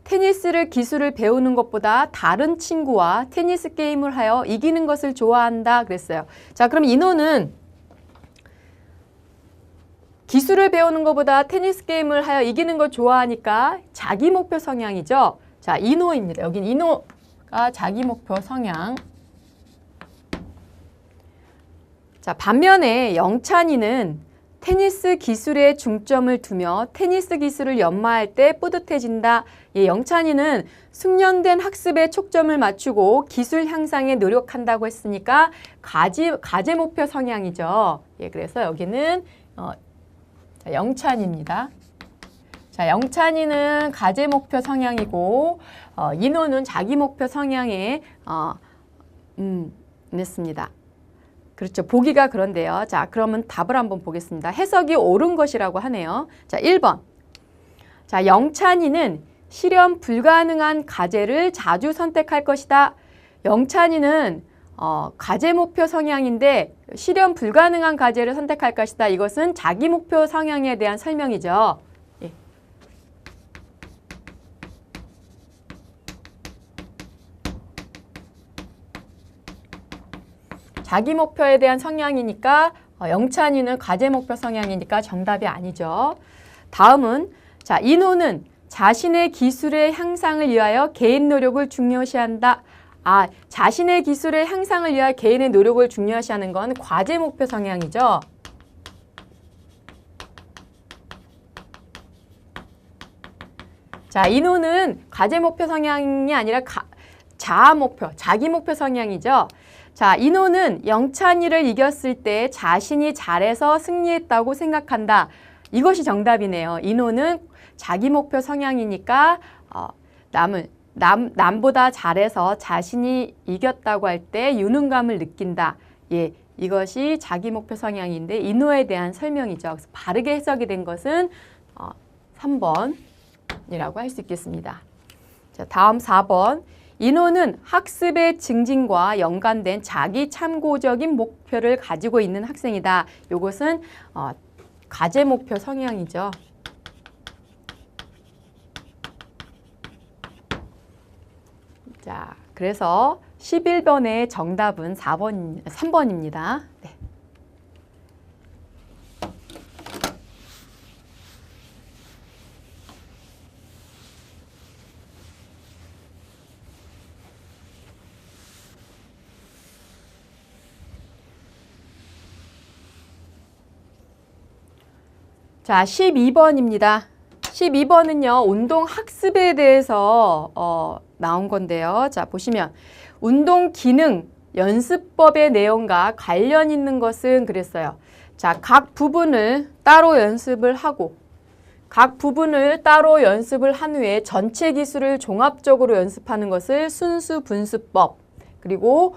테니스를 기술을 배우는 것보다 다른 친구와 테니스 게임을 하여 이기는 것을 좋아한다 그랬어요. 자, 그럼 인호는 기술을 배우는 것보다 테니스 게임을 하여 이기는 걸 좋아하니까 자기 목표 성향이죠. 자, 인호입니다. 여긴 인호가 자기 목표 성향. 자, 반면에 영찬이는 테니스 기술에 중점을 두며 테니스 기술을 연마할 때 뿌듯해진다. 예, 영찬이는 숙련된 학습에 초점을 맞추고 기술 향상에 노력한다고 했으니까 과제 목표 성향이죠. 예, 그래서 여기는 영찬입니다. 자, 영찬이는 과제 목표 성향이고 인호는 자기 목표 성향에 냈습니다. 그렇죠. 보기가 그런데요. 자, 그러면 답을 한번 보겠습니다. 해석이 옳은 것이라고 하네요. 자, 1번. 자, 영찬이는 실현 불가능한 과제를 자주 선택할 것이다. 영찬이는 과제 목표 성향인데 실현 불가능한 과제를 선택할 것이다. 이것은 자기 목표 성향에 대한 설명이죠. 예. 자기 목표에 대한 성향이니까 영찬이는 과제 목표 성향이니까 정답이 아니죠. 다음은 자, 인호는 자신의 기술의 향상을 위하여 개인 노력을 중요시한다. 아, 자신의 기술의 향상을 위하여 개인의 노력을 중요시하는 건 과제 목표 성향이죠. 자, 인호는 과제 목표 성향이 아니라 자아 목표, 자기 목표 성향이죠. 자, 인호는 영찬이를 이겼을 때 자신이 잘해서 승리했다고 생각한다. 이것이 정답이네요. 인호는 자기 목표 성향이니까 남보다 잘해서 자신이 이겼다고 할 때 유능감을 느낀다. 예, 이것이 자기 목표 성향인데 인호에 대한 설명이죠. 그래서 바르게 해석이 된 것은 3번이라고 할 수 있겠습니다. 자, 다음 4번. 인호는 학습의 증진과 연관된 자기 참고적인 목표를 가지고 있는 학생이다. 이것은 과제 목표 성향이죠. 자, 그래서 11번의 정답은 3번입니다. 네. 자, 12번입니다. 12번은요, 운동 학습에 대해서 나온 건데요. 자, 보시면 운동 기능, 연습법의 내용과 관련 있는 것은 그랬어요. 자, 각 부분을 따로 연습을 하고 각 부분을 따로 연습을 한 후에 전체 기술을 종합적으로 연습하는 것을 순수 분수법, 그리고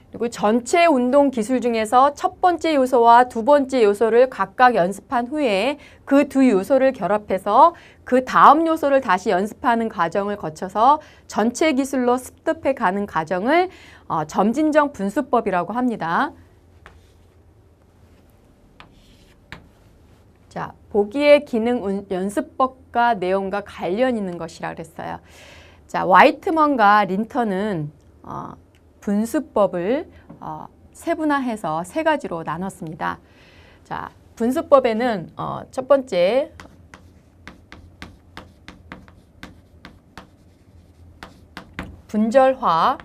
그리고 전체 운동 기술 중에서 첫 번째 요소와 두 번째 요소를 각각 연습한 후에 그 두 요소를 결합해서 그 다음 요소를 다시 연습하는 과정을 거쳐서 전체 기술로 습득해 가는 과정을 점진적 분수법이라고 합니다. 자, 보기의 기능 연습법과 내용과 관련 있는 것이라 그랬어요. 자, 와이트먼과 린턴은 분수법을 세분화해서 세 가지로 나눴습니다. 자, 분수법에는 첫 번째 분절화,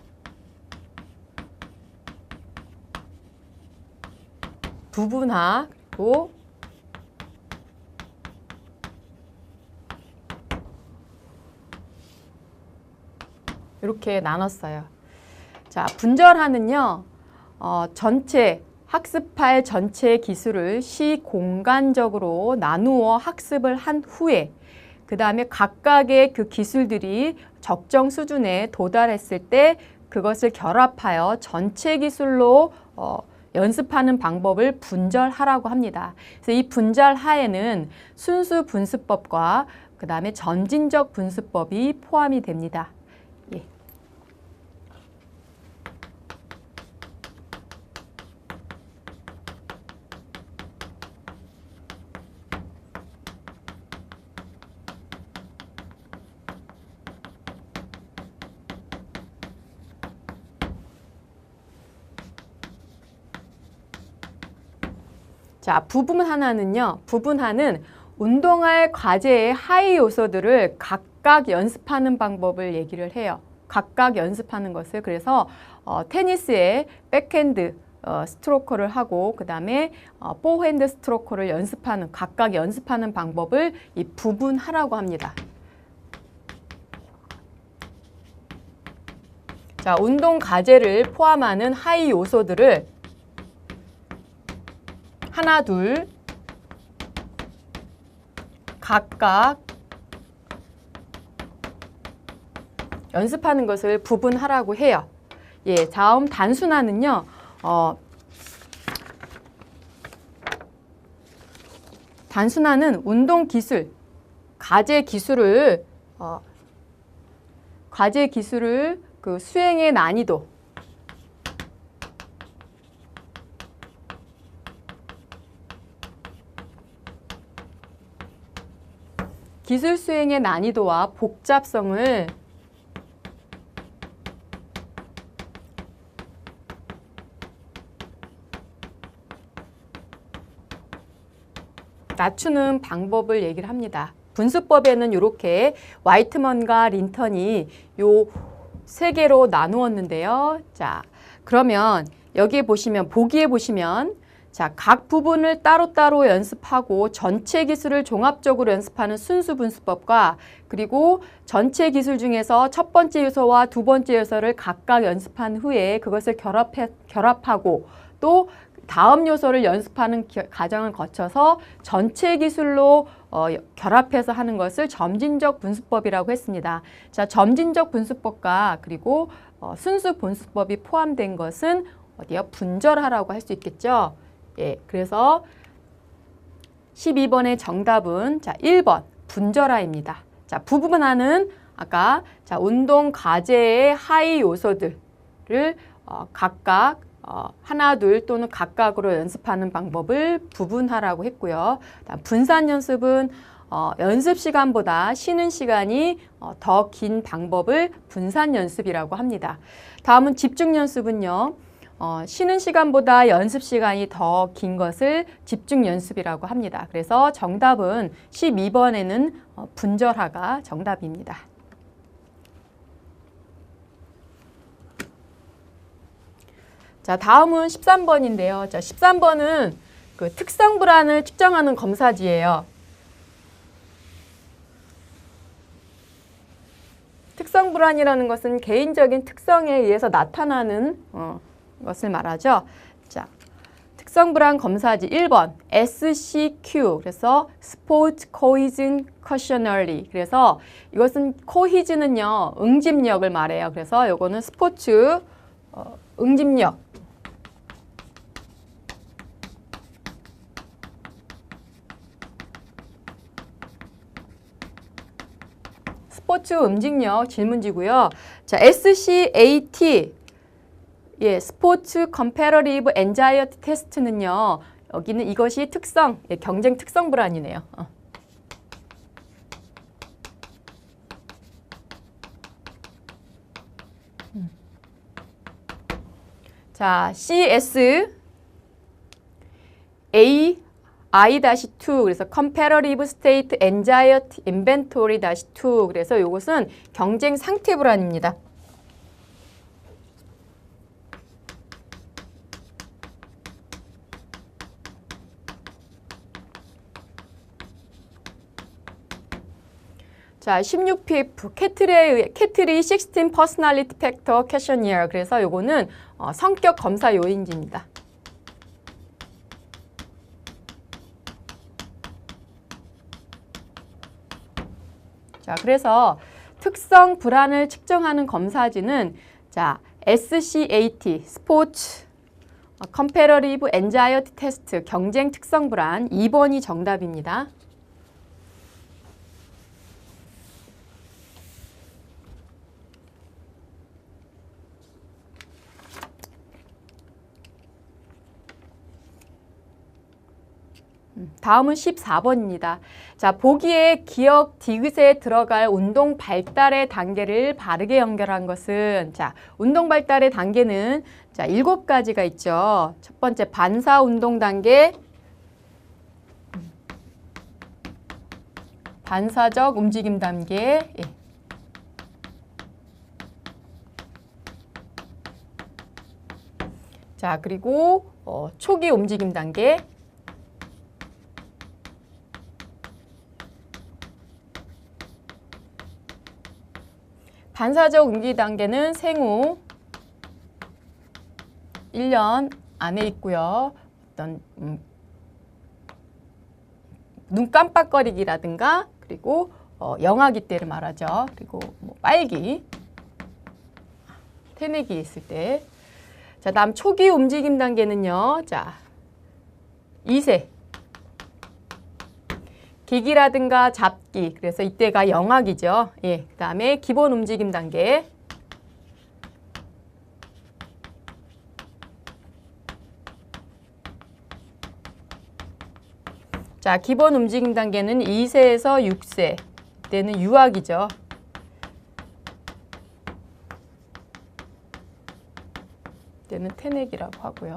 부분화, 그리고 이렇게 나눴어요. 자, 분절화는요, 전체 학습할 전체 기술을 시공간적으로 나누어 학습을 한 후에 그 다음에 각각의 그 기술들이 적정 수준에 도달했을 때 그것을 결합하여 전체 기술로 연습하는 방법을 분절하라고 합니다. 그래서 이 분절하에는 순수 분수법과 그 다음에 점진적 분수법이 포함이 됩니다. 예. 자, 부분하는 운동할 과제의 하위 요소들을 각각 연습하는 방법을 얘기를 해요. 각각 연습하는 것을. 그래서 테니스의 백핸드 스트로크를 하고 그 다음에 포핸드 스트로크를 각각 연습하는 방법을 이 부분하라고 합니다. 자, 운동 과제를 포함하는 하위 요소들을 하나, 둘, 각각 연습하는 것을 부분하라고 해요. 예, 다음 단순화는요, 단순화는 운동 기술, 과제 기술을 그 수행의 난이도, 기술 수행의 난이도와 복잡성을 낮추는 방법을 얘기를 합니다. 분수법에는 이렇게 와이트먼과 린턴이 요 세 개로 나누었는데요. 자, 그러면 여기에 보시면 보기에 보시면 자, 각 부분을 따로따로 연습하고 전체 기술을 종합적으로 연습하는 순수 분수법과 그리고 전체 기술 중에서 첫 번째 요소와 두 번째 요소를 각각 연습한 후에 그것을 결합하고 또 다음 요소를 연습하는 과정을 거쳐서 전체 기술로 결합해서 하는 것을 점진적 분수법이라고 했습니다. 자, 점진적 분수법과 그리고 순수 분수법이 포함된 것은 어디요? 분절하라고 할 수 있겠죠. 예, 그래서 12번의 정답은 자, 1번 분절화입니다. 자, 부분화는 아까 자, 운동 과제의 하위 요소들을 각각 하나, 둘 또는 각각으로 연습하는 방법을 부분화라고 했고요. 분산 연습은 연습 시간보다 쉬는 시간이 더 긴 방법을 분산 연습이라고 합니다. 다음은 집중 연습은요. 쉬는 시간보다 연습 시간이 더 긴 것을 집중 연습이라고 합니다. 그래서 정답은 12번에는 분절화가 정답입니다. 자, 다음은 13번인데요. 자, 13번은 그 특성 불안을 측정하는 검사지예요. 특성 불안이라는 것은 개인적인 특성에 의해서 나타나는 것을 말하죠. 자, 특성 불안 검사지 1번 SCQ. 그래서 Sport Cohesion Questionnaire. 그래서 이것은 cohesion은요 응집력을 말해요. 그래서 요거는 스포츠 응집력. 스포츠 응집력 질문지고요. 자, SCAT. 예, 스포츠 컴패러티브 엔자이어티 테스트는요. 여기는 이것이 특성, 예, 경쟁 특성 불안이네요. 자, CS AI-2 그래서 Comparative State Anxiety Inventory-2 그래서 이것은 경쟁 상태 불안입니다. 자, 16PF 캐트리 16 Personality Factor Questionnaire. 그래서 요거는 성격 검사 요인지입니다. 자, 그래서 특성 불안을 측정하는 검사지는 자, SCAT 스포츠 컴패러티브 엔자이어티 테스트 경쟁 특성 불안 2번이 정답입니다. 다음은 14번입니다. 자, 보기에 기억 디귿에 들어갈 운동 발달의 단계를 바르게 연결한 것은 자, 운동 발달의 단계는 자, 7가지가 있죠. 첫 번째 반사 운동 단계, 반사적 움직임 단계, 예. 자, 그리고 초기 움직임 단계, 반사적 움직임 단계는 생후 1년 안에 있고요. 어떤 눈 깜빡거리기라든가 그리고 영아기 때를 말하죠. 그리고 뭐 빨기, 태내기 있을 때. 자, 다음 초기 움직임 단계는요. 자, 2세. 기기라든가 잡기. 그래서 이때가 영악이죠. 예. 그다음에 기본 움직임 단계. 자, 기본 움직임 단계는 2세에서 6세. 이때는 유아기죠. 이때는 태내기라고 하고요.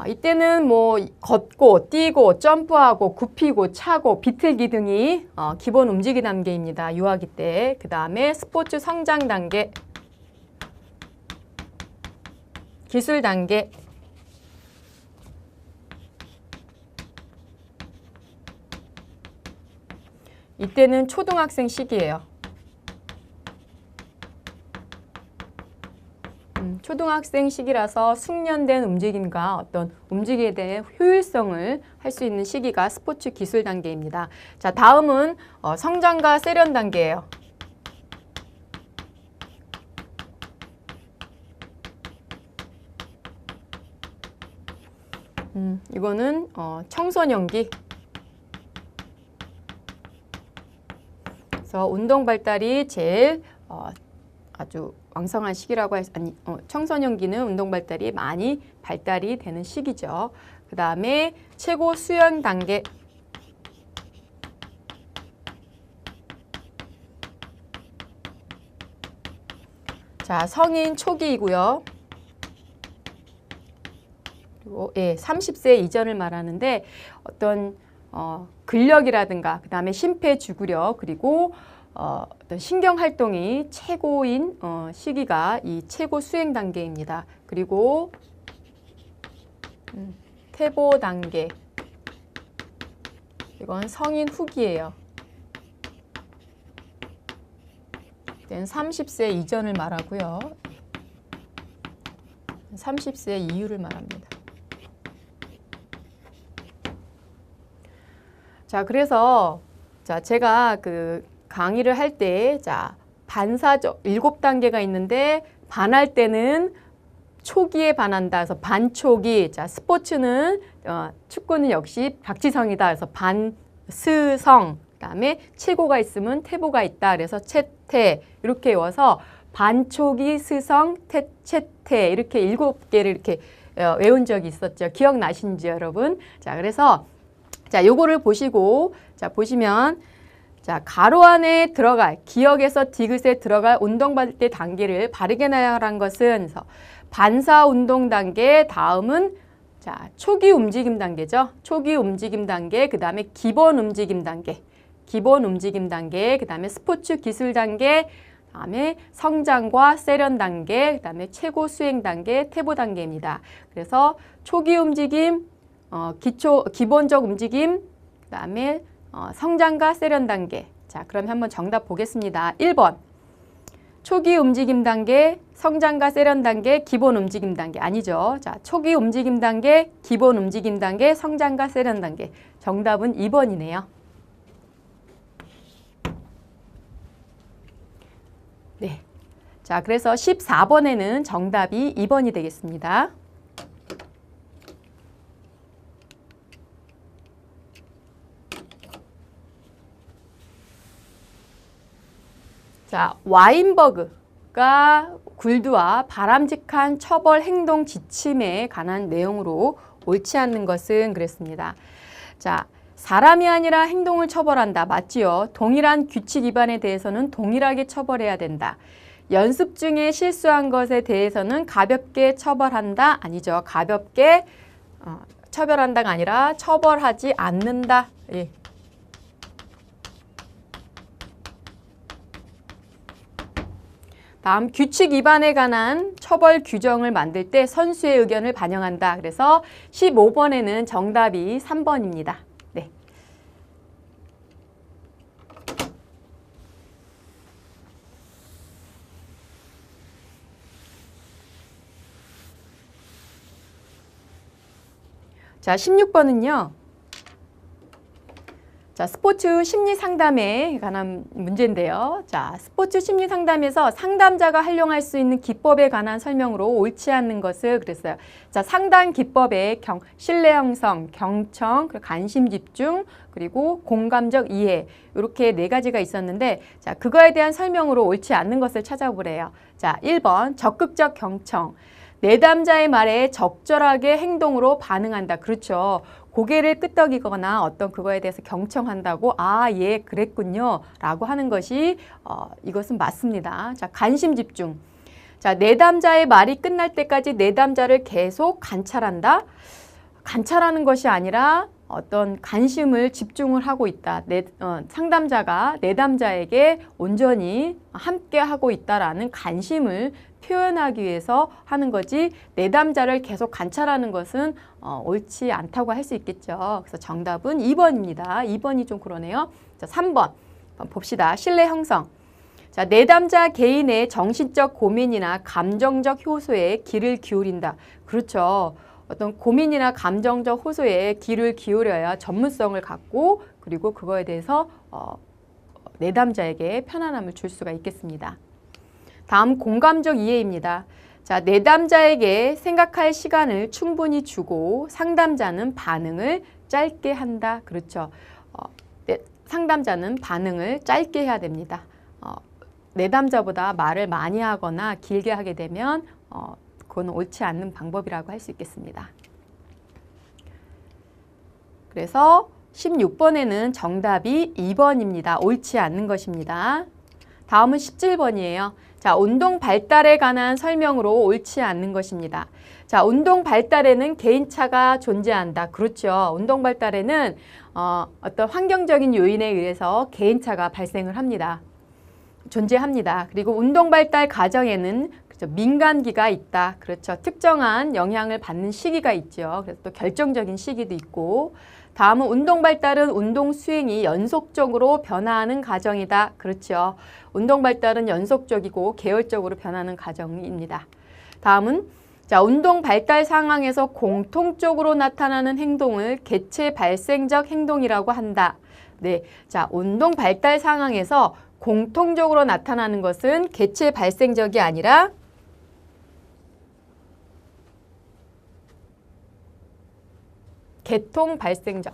이때는 뭐 걷고 뛰고 점프하고 굽히고 차고 비틀기 등이 기본 움직임 단계입니다. 유아기 때. 그 다음에 스포츠 성장 단계, 기술 단계, 이때는 초등학생 시기예요. 초등학생 시기라서 숙련된 움직임과 어떤 움직임에 대해 효율성을 할 수 있는 시기가 스포츠 기술 단계입니다. 자, 다음은 성장과 세련 단계예요. 이거는 청소년기. 그래서 운동 발달이 제일 아주 왕성한 시기라고 청소년기는 운동 발달이 많이 발달이 되는 시기죠. 그 다음에 최고 수련 단계. 자, 성인 초기이고요. 그리고 예, 30세 이전을 말하는데 어떤 근력이라든가 그 다음에 심폐지구력 그리고 어떤 신경 활동이 최고인 시기가 이 최고 수행 단계입니다. 그리고 태보 단계, 이건 성인 후기예요. 30세 이전을 말하고요. 30세 이후를 말합니다. 자, 그래서 자, 제가 그 강의를 할 때 반사적 7단계가 있는데 반할 때는 초기에 반한다. 그래서 반초기. 자, 스포츠는 축구는 역시 박지성이다. 그래서 반스성. 그다음에 최고가 있으면 태보가 있다. 그래서 채태 이렇게 외워서 반초기, 스성, 채태 이렇게 7개를 이렇게 외운 적이 있었죠. 기억나시는지 여러분? 자, 그래서 자, 요거를 보시고 자, 보시면 자, 가로 안에 들어갈 기역에서 디귿에 들어갈 운동받을 때 단계를 바르게 나열한 것은 반사 운동 단계, 다음은 자, 초기 움직임 단계죠. 초기 움직임 단계, 그다음에 기본 움직임 단계. 기본 움직임 단계, 그다음에 스포츠 기술 단계, 그다음에 성장과 세련 단계, 그다음에 최고 수행 단계, 태보 단계입니다. 그래서 초기 움직임, 기본적 움직임, 그다음에 성장과 세련 단계. 자, 그럼 한번 정답 보겠습니다. 1번. 초기 움직임 단계, 성장과 세련 단계, 기본 움직임 단계. 아니죠. 자, 초기 움직임 단계, 기본 움직임 단계, 성장과 세련 단계. 정답은 2번이네요. 네. 자, 그래서 14번에는 정답이 2번이 되겠습니다. 자, 와인버그가 굴드와 바람직한 처벌 행동 지침에 관한 내용으로 옳지 않는 것은 그랬습니다. 자, 사람이 아니라 행동을 처벌한다. 맞지요? 동일한 규칙 위반에 대해서는 동일하게 처벌해야 된다. 연습 중에 실수한 것에 대해서는 가볍게 처벌한다. 아니죠. 가볍게 처벌한다가 아니라 처벌하지 않는다. 예. 다음 규칙 위반에 관한 처벌 규정을 만들 때 선수의 의견을 반영한다. 그래서 15번에는 정답이 3번입니다. 네. 자, 16번은요. 자, 스포츠 심리 상담에 관한 문제인데요. 자, 스포츠 심리 상담에서 상담자가 활용할 수 있는 기법에 관한 설명으로 옳지 않는 것을 그랬어요. 자, 상담 기법에 신뢰 형성, 경청, 관심 집중, 그리고 공감적 이해 이렇게 4가지가 있었는데 자, 그거에 대한 설명으로 옳지 않는 것을 찾아보래요. 자, 1번 적극적 경청. 내담자의 말에 적절하게 행동으로 반응한다. 그렇죠. 고개를 끄덕이거나 어떤 그거에 대해서 경청한다고 아, 예, 그랬군요 라고 하는 것이 이것은 맞습니다. 자, 관심 집중. 자, 내담자의 말이 끝날 때까지 내담자를 계속 관찰한다. 관찰하는 것이 아니라 어떤 관심을 집중을 하고 있다. 상담자가 내담자에게 온전히 함께 하고 있다라는 관심을 표현하기 위해서 하는 거지 내담자를 계속 관찰하는 것은 옳지 않다고 할 수 있겠죠. 그래서 정답은 2번입니다. 2번이 좀 그러네요. 자, 3번 봅시다. 신뢰 형성. 자, 내담자 개인의 정신적 고민이나 감정적 효소에 귀를 기울인다. 그렇죠. 어떤 고민이나 감정적 호소에 귀를 기울여야 전문성을 갖고 그리고 그거에 대해서 내담자에게 편안함을 줄 수가 있겠습니다. 다음 공감적 이해입니다. 자, 내담자에게 생각할 시간을 충분히 주고 상담자는 반응을 짧게 한다. 그렇죠. 상담자는 반응을 짧게 해야 됩니다. 내담자보다 말을 많이 하거나 길게 하게 되면 그건 옳지 않는 방법이라고 할 수 있겠습니다. 그래서 16번에는 정답이 2번입니다. 옳지 않는 것입니다. 다음은 17번이에요. 자, 운동 발달에 관한 설명으로 옳지 않는 것입니다. 자, 운동 발달에는 개인차가 존재한다. 그렇죠. 운동 발달에는 어떤 환경적인 요인에 의해서 개인차가 발생을 합니다. 존재합니다. 그리고 운동 발달 과정에는 그렇죠, 민간기가 있다. 그렇죠. 특정한 영향을 받는 시기가 있죠. 그래서 또 결정적인 시기도 있고 다음은 운동 발달은 운동 수행이 연속적으로 변화하는 과정이다. 그렇죠. 운동 발달은 연속적이고 계열적으로 변하는 과정입니다. 다음은 자, 운동 발달 상황에서 공통적으로 나타나는 행동을 개체 발생적 행동이라고 한다. 네. 자, 운동 발달 상황에서 공통적으로 나타나는 것은 개체 발생적이 아니라 계통 발생적.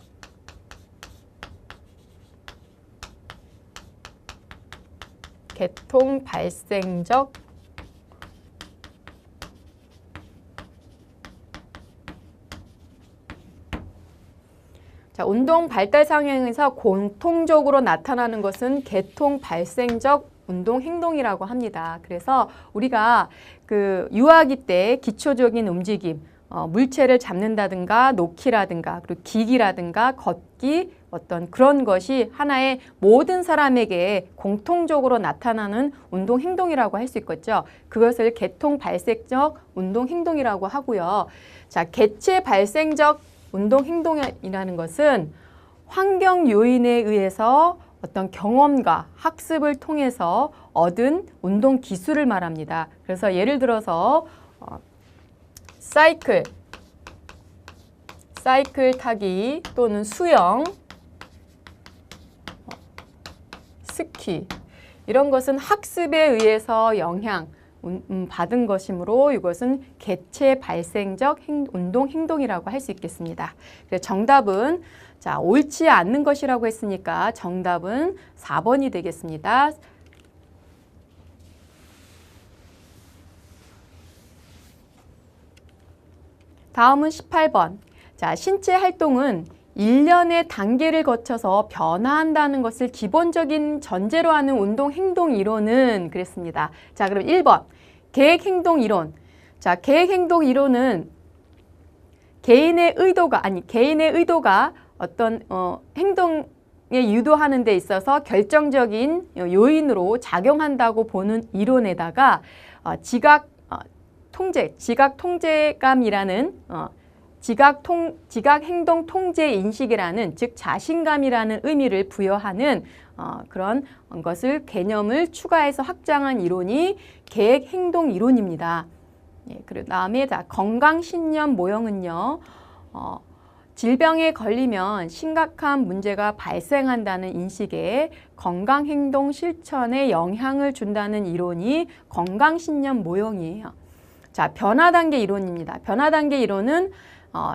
계통 발생적 자, 운동 발달 상황에서 공통적으로 나타나는 것은 계통 발생적 운동 행동이라고 합니다. 그래서 우리가 그 유아기 때 기초적인 움직임, 물체를 잡는다든가 놓기라든가 그리고 기기라든가 걷기 어떤 그런 것이 하나의 모든 사람에게 공통적으로 나타나는 운동 행동이라고 할 수 있겠죠. 그것을 계통 발생적 운동 행동이라고 하고요. 자, 개체 발생적 운동 행동이라는 것은 환경 요인에 의해서 어떤 경험과 학습을 통해서 얻은 운동 기술을 말합니다. 그래서 예를 들어서 사이클 타기 또는 수영, 스키 이런 것은 학습에 의해서 영향 받은 것이므로 이것은 개체 발생적 운동 행동이라고 할 수 있겠습니다. 그래서 정답은 자, 옳지 않는 것이라고 했으니까 정답은 4번이 되겠습니다. 다음은 18번. 자, 신체 활동은 일련의 단계를 거쳐서 변화한다는 것을 기본적인 전제로 하는 운동 행동 이론은 그랬습니다. 자, 그럼 1번. 계획 행동 이론. 자, 계획 행동 이론은 개인의 의도가 어떤 행동에 유도하는 데 있어서 결정적인 요인으로 작용한다고 보는 이론에다가 지각 통제감이라는 지각 행동 통제 인식이라는 즉 자신감이라는 의미를 부여하는 그런 것을 개념을 추가해서 확장한 이론이 계획 행동 이론입니다. 예, 그리고 다음에 건강신념 모형은요. 질병에 걸리면 심각한 문제가 발생한다는 인식에 건강행동 실천에 영향을 준다는 이론이 건강신념 모형이에요. 자, 변화단계 이론입니다. 변화단계 이론은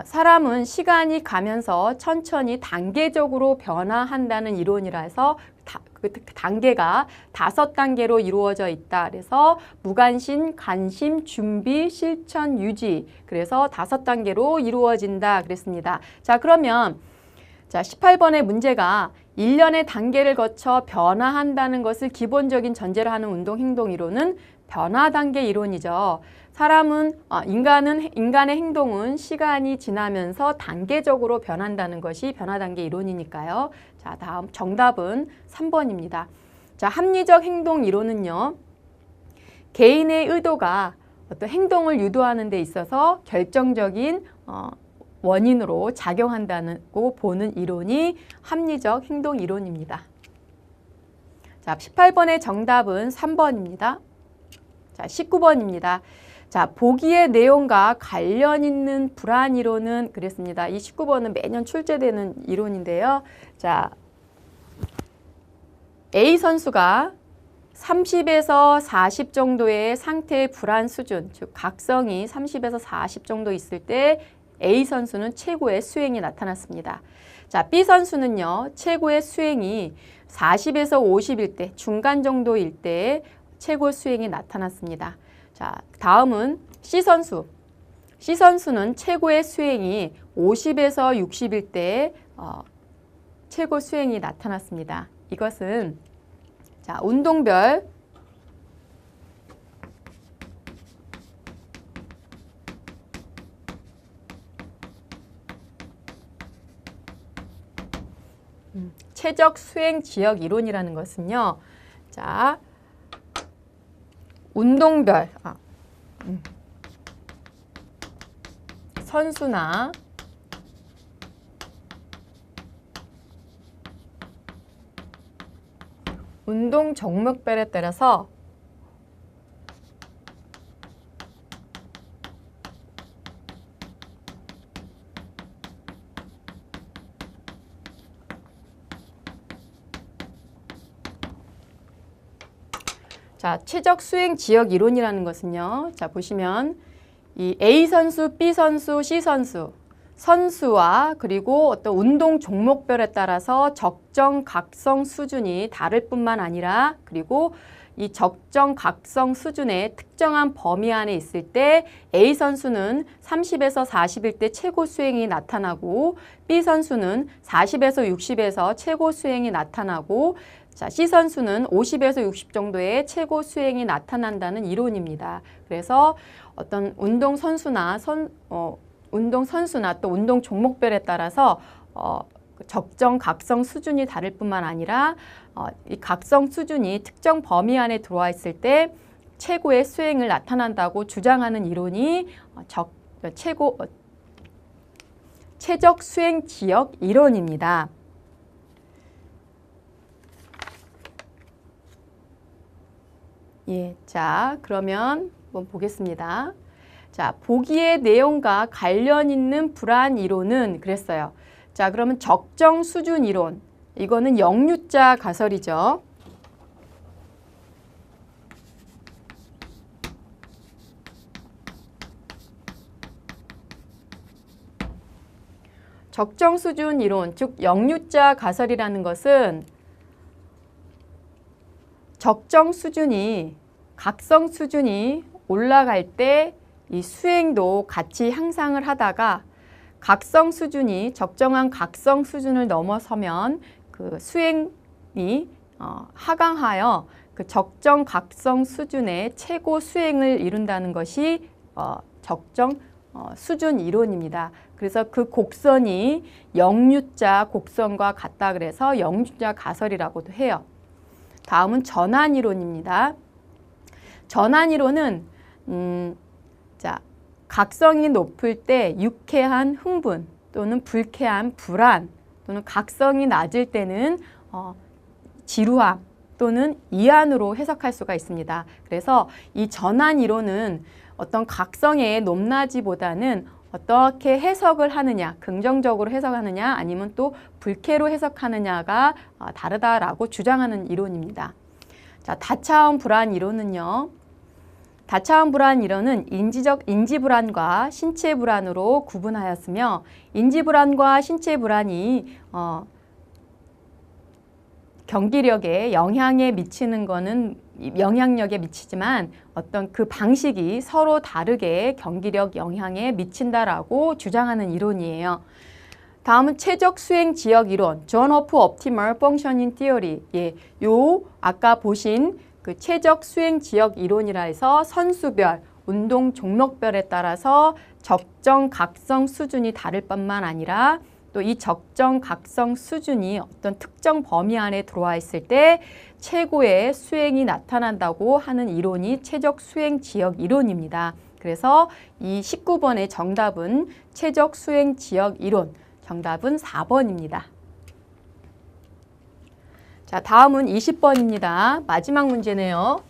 사람은 시간이 가면서 천천히 단계적으로 변화한다는 이론이라서 그 단계가 5단계로 이루어져 있다. 그래서 무관심, 관심, 준비, 실천, 유지. 그래서 5단계로 이루어진다. 그랬습니다. 자, 그러면 자, 18번의 문제가 일련의 단계를 거쳐 변화한다는 것을 기본적인 전제로 하는 운동 행동 이론은 변화 단계 이론이죠. 인간의 행동은 시간이 지나면서 단계적으로 변한다는 것이 변화 단계 이론이니까요. 자, 다음 정답은 3번입니다. 자, 합리적 행동 이론은요. 개인의 의도가 어떤 행동을 유도하는 데 있어서 결정적인 원인으로 작용한다고 보는 이론이 합리적 행동 이론입니다. 자, 18번의 정답은 3번입니다. 자, 19번입니다. 자, 보기의 내용과 관련 있는 불안 이론은 그랬습니다. 이 19번은 매년 출제되는 이론인데요. 자, A 선수가 30에서 40 정도의 상태의 불안 수준, 즉 각성이 30에서 40 정도 있을 때 A 선수는 최고의 수행이 나타났습니다. 자, B 선수는요, 최고의 수행이 40에서 50일 때, 중간 정도일 때 최고 수행이 나타났습니다. 자, 다음은 C 선수. C 선수는 최고의 수행이 50에서 60일 때 최고 수행이 나타났습니다. 이것은 자, 운동별 최적 수행 지역 이론이라는 것은요. 자, 운동별 선수나 운동 종목별에 따라서 자, 최적 수행 지역 이론이라는 것은요. 자, 보시면 이 A 선수, B 선수, C 선수, 선수와 그리고 어떤 운동 종목별에 따라서 적정 각성 수준이 다를 뿐만 아니라 그리고 이 적정 각성 수준의 특정한 범위 안에 있을 때 A 선수는 30에서 40일 때 최고 수행이 나타나고 B 선수는 40에서 60에서 최고 수행이 나타나고 자, C 선수는 50에서 60 정도의 최고 수행이 나타난다는 이론입니다. 그래서 어떤 운동선수나 또 운동 종목별에 따라서 적정 각성 수준이 다를 뿐만 아니라 이 각성 수준이 특정 범위 안에 들어와 있을 때 최고의 수행을 나타난다고 주장하는 이론이 최적 수행 지역 이론입니다. 예, 자, 그러면 한번 보겠습니다. 자, 보기의 내용과 관련 있는 불안 이론은 그랬어요. 자, 그러면 적정 수준 이론. 이거는 영유자 가설이죠. 적정 수준 이론, 즉 영유자 가설이라는 것은 적정 수준이, 각성 수준이 올라갈 때 이 수행도 같이 향상을 하다가 각성 수준이 적정한 각성 수준을 넘어서면 그 수행이 하강하여 그 적정 각성 수준의 최고 수행을 이룬다는 것이 적정 수준 이론입니다. 그래서 그 곡선이 영유자 곡선과 같다 그래서 영유자 가설이라고도 해요. 다음은 전환 이론입니다. 전환 이론은 자, 각성이 높을 때 유쾌한 흥분 또는 불쾌한 불안 또는 각성이 낮을 때는 지루함 또는 이안으로 해석할 수가 있습니다. 그래서 이 전환 이론은 어떤 각성의 높낮이보다는 어떻게 해석을 하느냐, 긍정적으로 해석하느냐 아니면 또 불쾌로 해석하느냐가 다르다라고 주장하는 이론입니다. 자, 다차원 불안 이론은요. 다차원 불안 이론은 인지 불안과 신체 불안으로 구분하였으며 인지 불안과 신체 불안이 경기력에 영향에 미치는 거는 영향력에 미치지만 어떤 그 방식이 서로 다르게 경기력 영향에 미친다라고 주장하는 이론이에요. 다음은 최적 수행 지역 이론, Zone of Optimal Functioning Theory. 예, 요 아까 보신 그 최적 수행 지역 이론이라 해서 선수별, 운동 종목별에 따라서 적정 각성 수준이 다를 뿐만 아니라 또 이 적정 각성 수준이 어떤 특정 범위 안에 들어와 있을 때 최고의 수행이 나타난다고 하는 이론이 최적 수행 지역 이론입니다. 그래서 이 19번의 정답은 최적 수행 지역 이론, 정답은 4번입니다. 자, 다음은 20번입니다. 마지막 문제네요.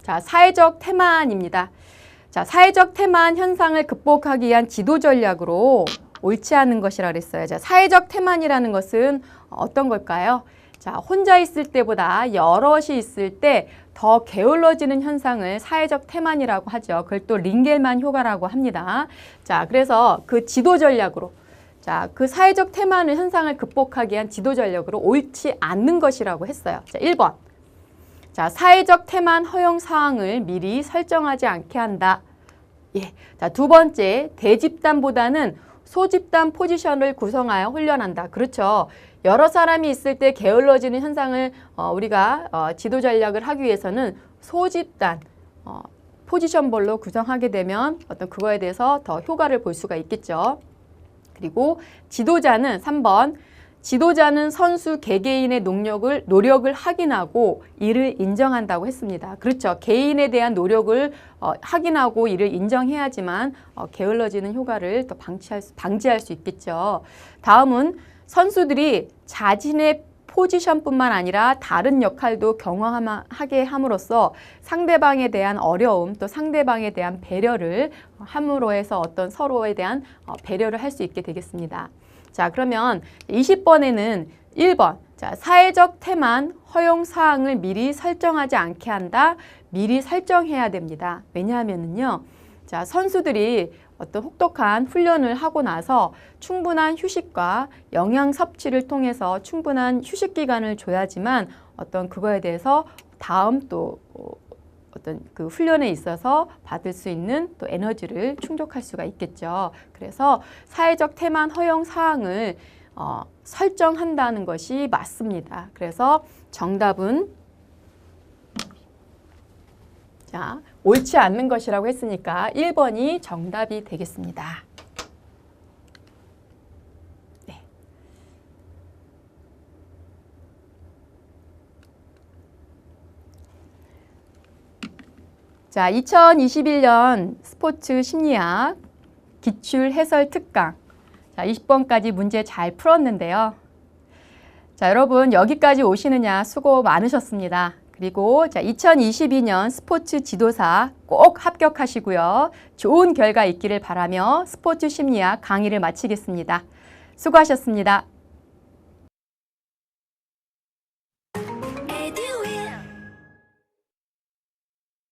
자, 사회적 태만입니다. 자, 사회적 태만 현상을 극복하기 위한 지도 전략으로 옳지 않은 것이라 그랬어요. 자, 사회적 태만이라는 것은 어떤 걸까요? 자, 혼자 있을 때보다 여럿이 있을 때 더 게을러지는 현상을 사회적 태만이라고 하죠. 그걸 또 링겔만 효과라고 합니다. 자, 그래서 그 지도 전략으로 자, 그 사회적 태만 현상을 극복하기 위한 지도 전략으로 옳지 않는 것이라고 했어요. 자, 1번. 자, 사회적 태만 허용 사항을 미리 설정하지 않게 한다. 예. 자, 두 번째, 대집단보다는 소집단 포지션을 구성하여 훈련한다. 그렇죠. 여러 사람이 있을 때 게을러지는 현상을 우리가 지도 전략을 하기 위해서는 소집단, 포지션별로 구성하게 되면 어떤 그거에 대해서 더 효과를 볼 수가 있겠죠. 그리고 지도자는 3번, 지도자는 선수 개개인의 노력을 확인하고 이를 인정한다고 했습니다. 그렇죠. 개인에 대한 노력을 확인하고 이를 인정해야지만 게을러지는 효과를 또 방지할 수 있겠죠. 다음은 선수들이 자신의 포지션뿐만 아니라 다른 역할도 경험하게 함으로써 상대방에 대한 어려움 또 상대방에 대한 배려를 함으로 해서 어떤 서로에 대한 배려를 할 수 있게 되겠습니다. 자, 그러면 20번에는 1번. 자, 사회적 태만 허용 사항을 미리 설정하지 않게 한다. 미리 설정해야 됩니다. 왜냐하면요. 자, 선수들이 어떤 혹독한 훈련을 하고 나서 충분한 휴식과 영양 섭취를 통해서 충분한 휴식 기간을 줘야지만 어떤 그거에 대해서 다음 또 어떤 그 훈련에 있어서 받을 수 있는 또 에너지를 충족할 수가 있겠죠. 그래서 사회적 태만 허용 사항을 설정한다는 것이 맞습니다. 그래서 정답은 자, 옳지 않는 것이라고 했으니까 1번이 정답이 되겠습니다. 네. 자, 2021년 스포츠 심리학 기출 해설 특강. 자, 20번까지 문제 잘 풀었는데요. 자, 여러분 여기까지 오시느냐 수고 많으셨습니다. 그리고 자, 2022년 스포츠 지도사 꼭 합격하시고요. 좋은 결과 있기를 바라며 스포츠 심리학 강의를 마치겠습니다. 수고하셨습니다.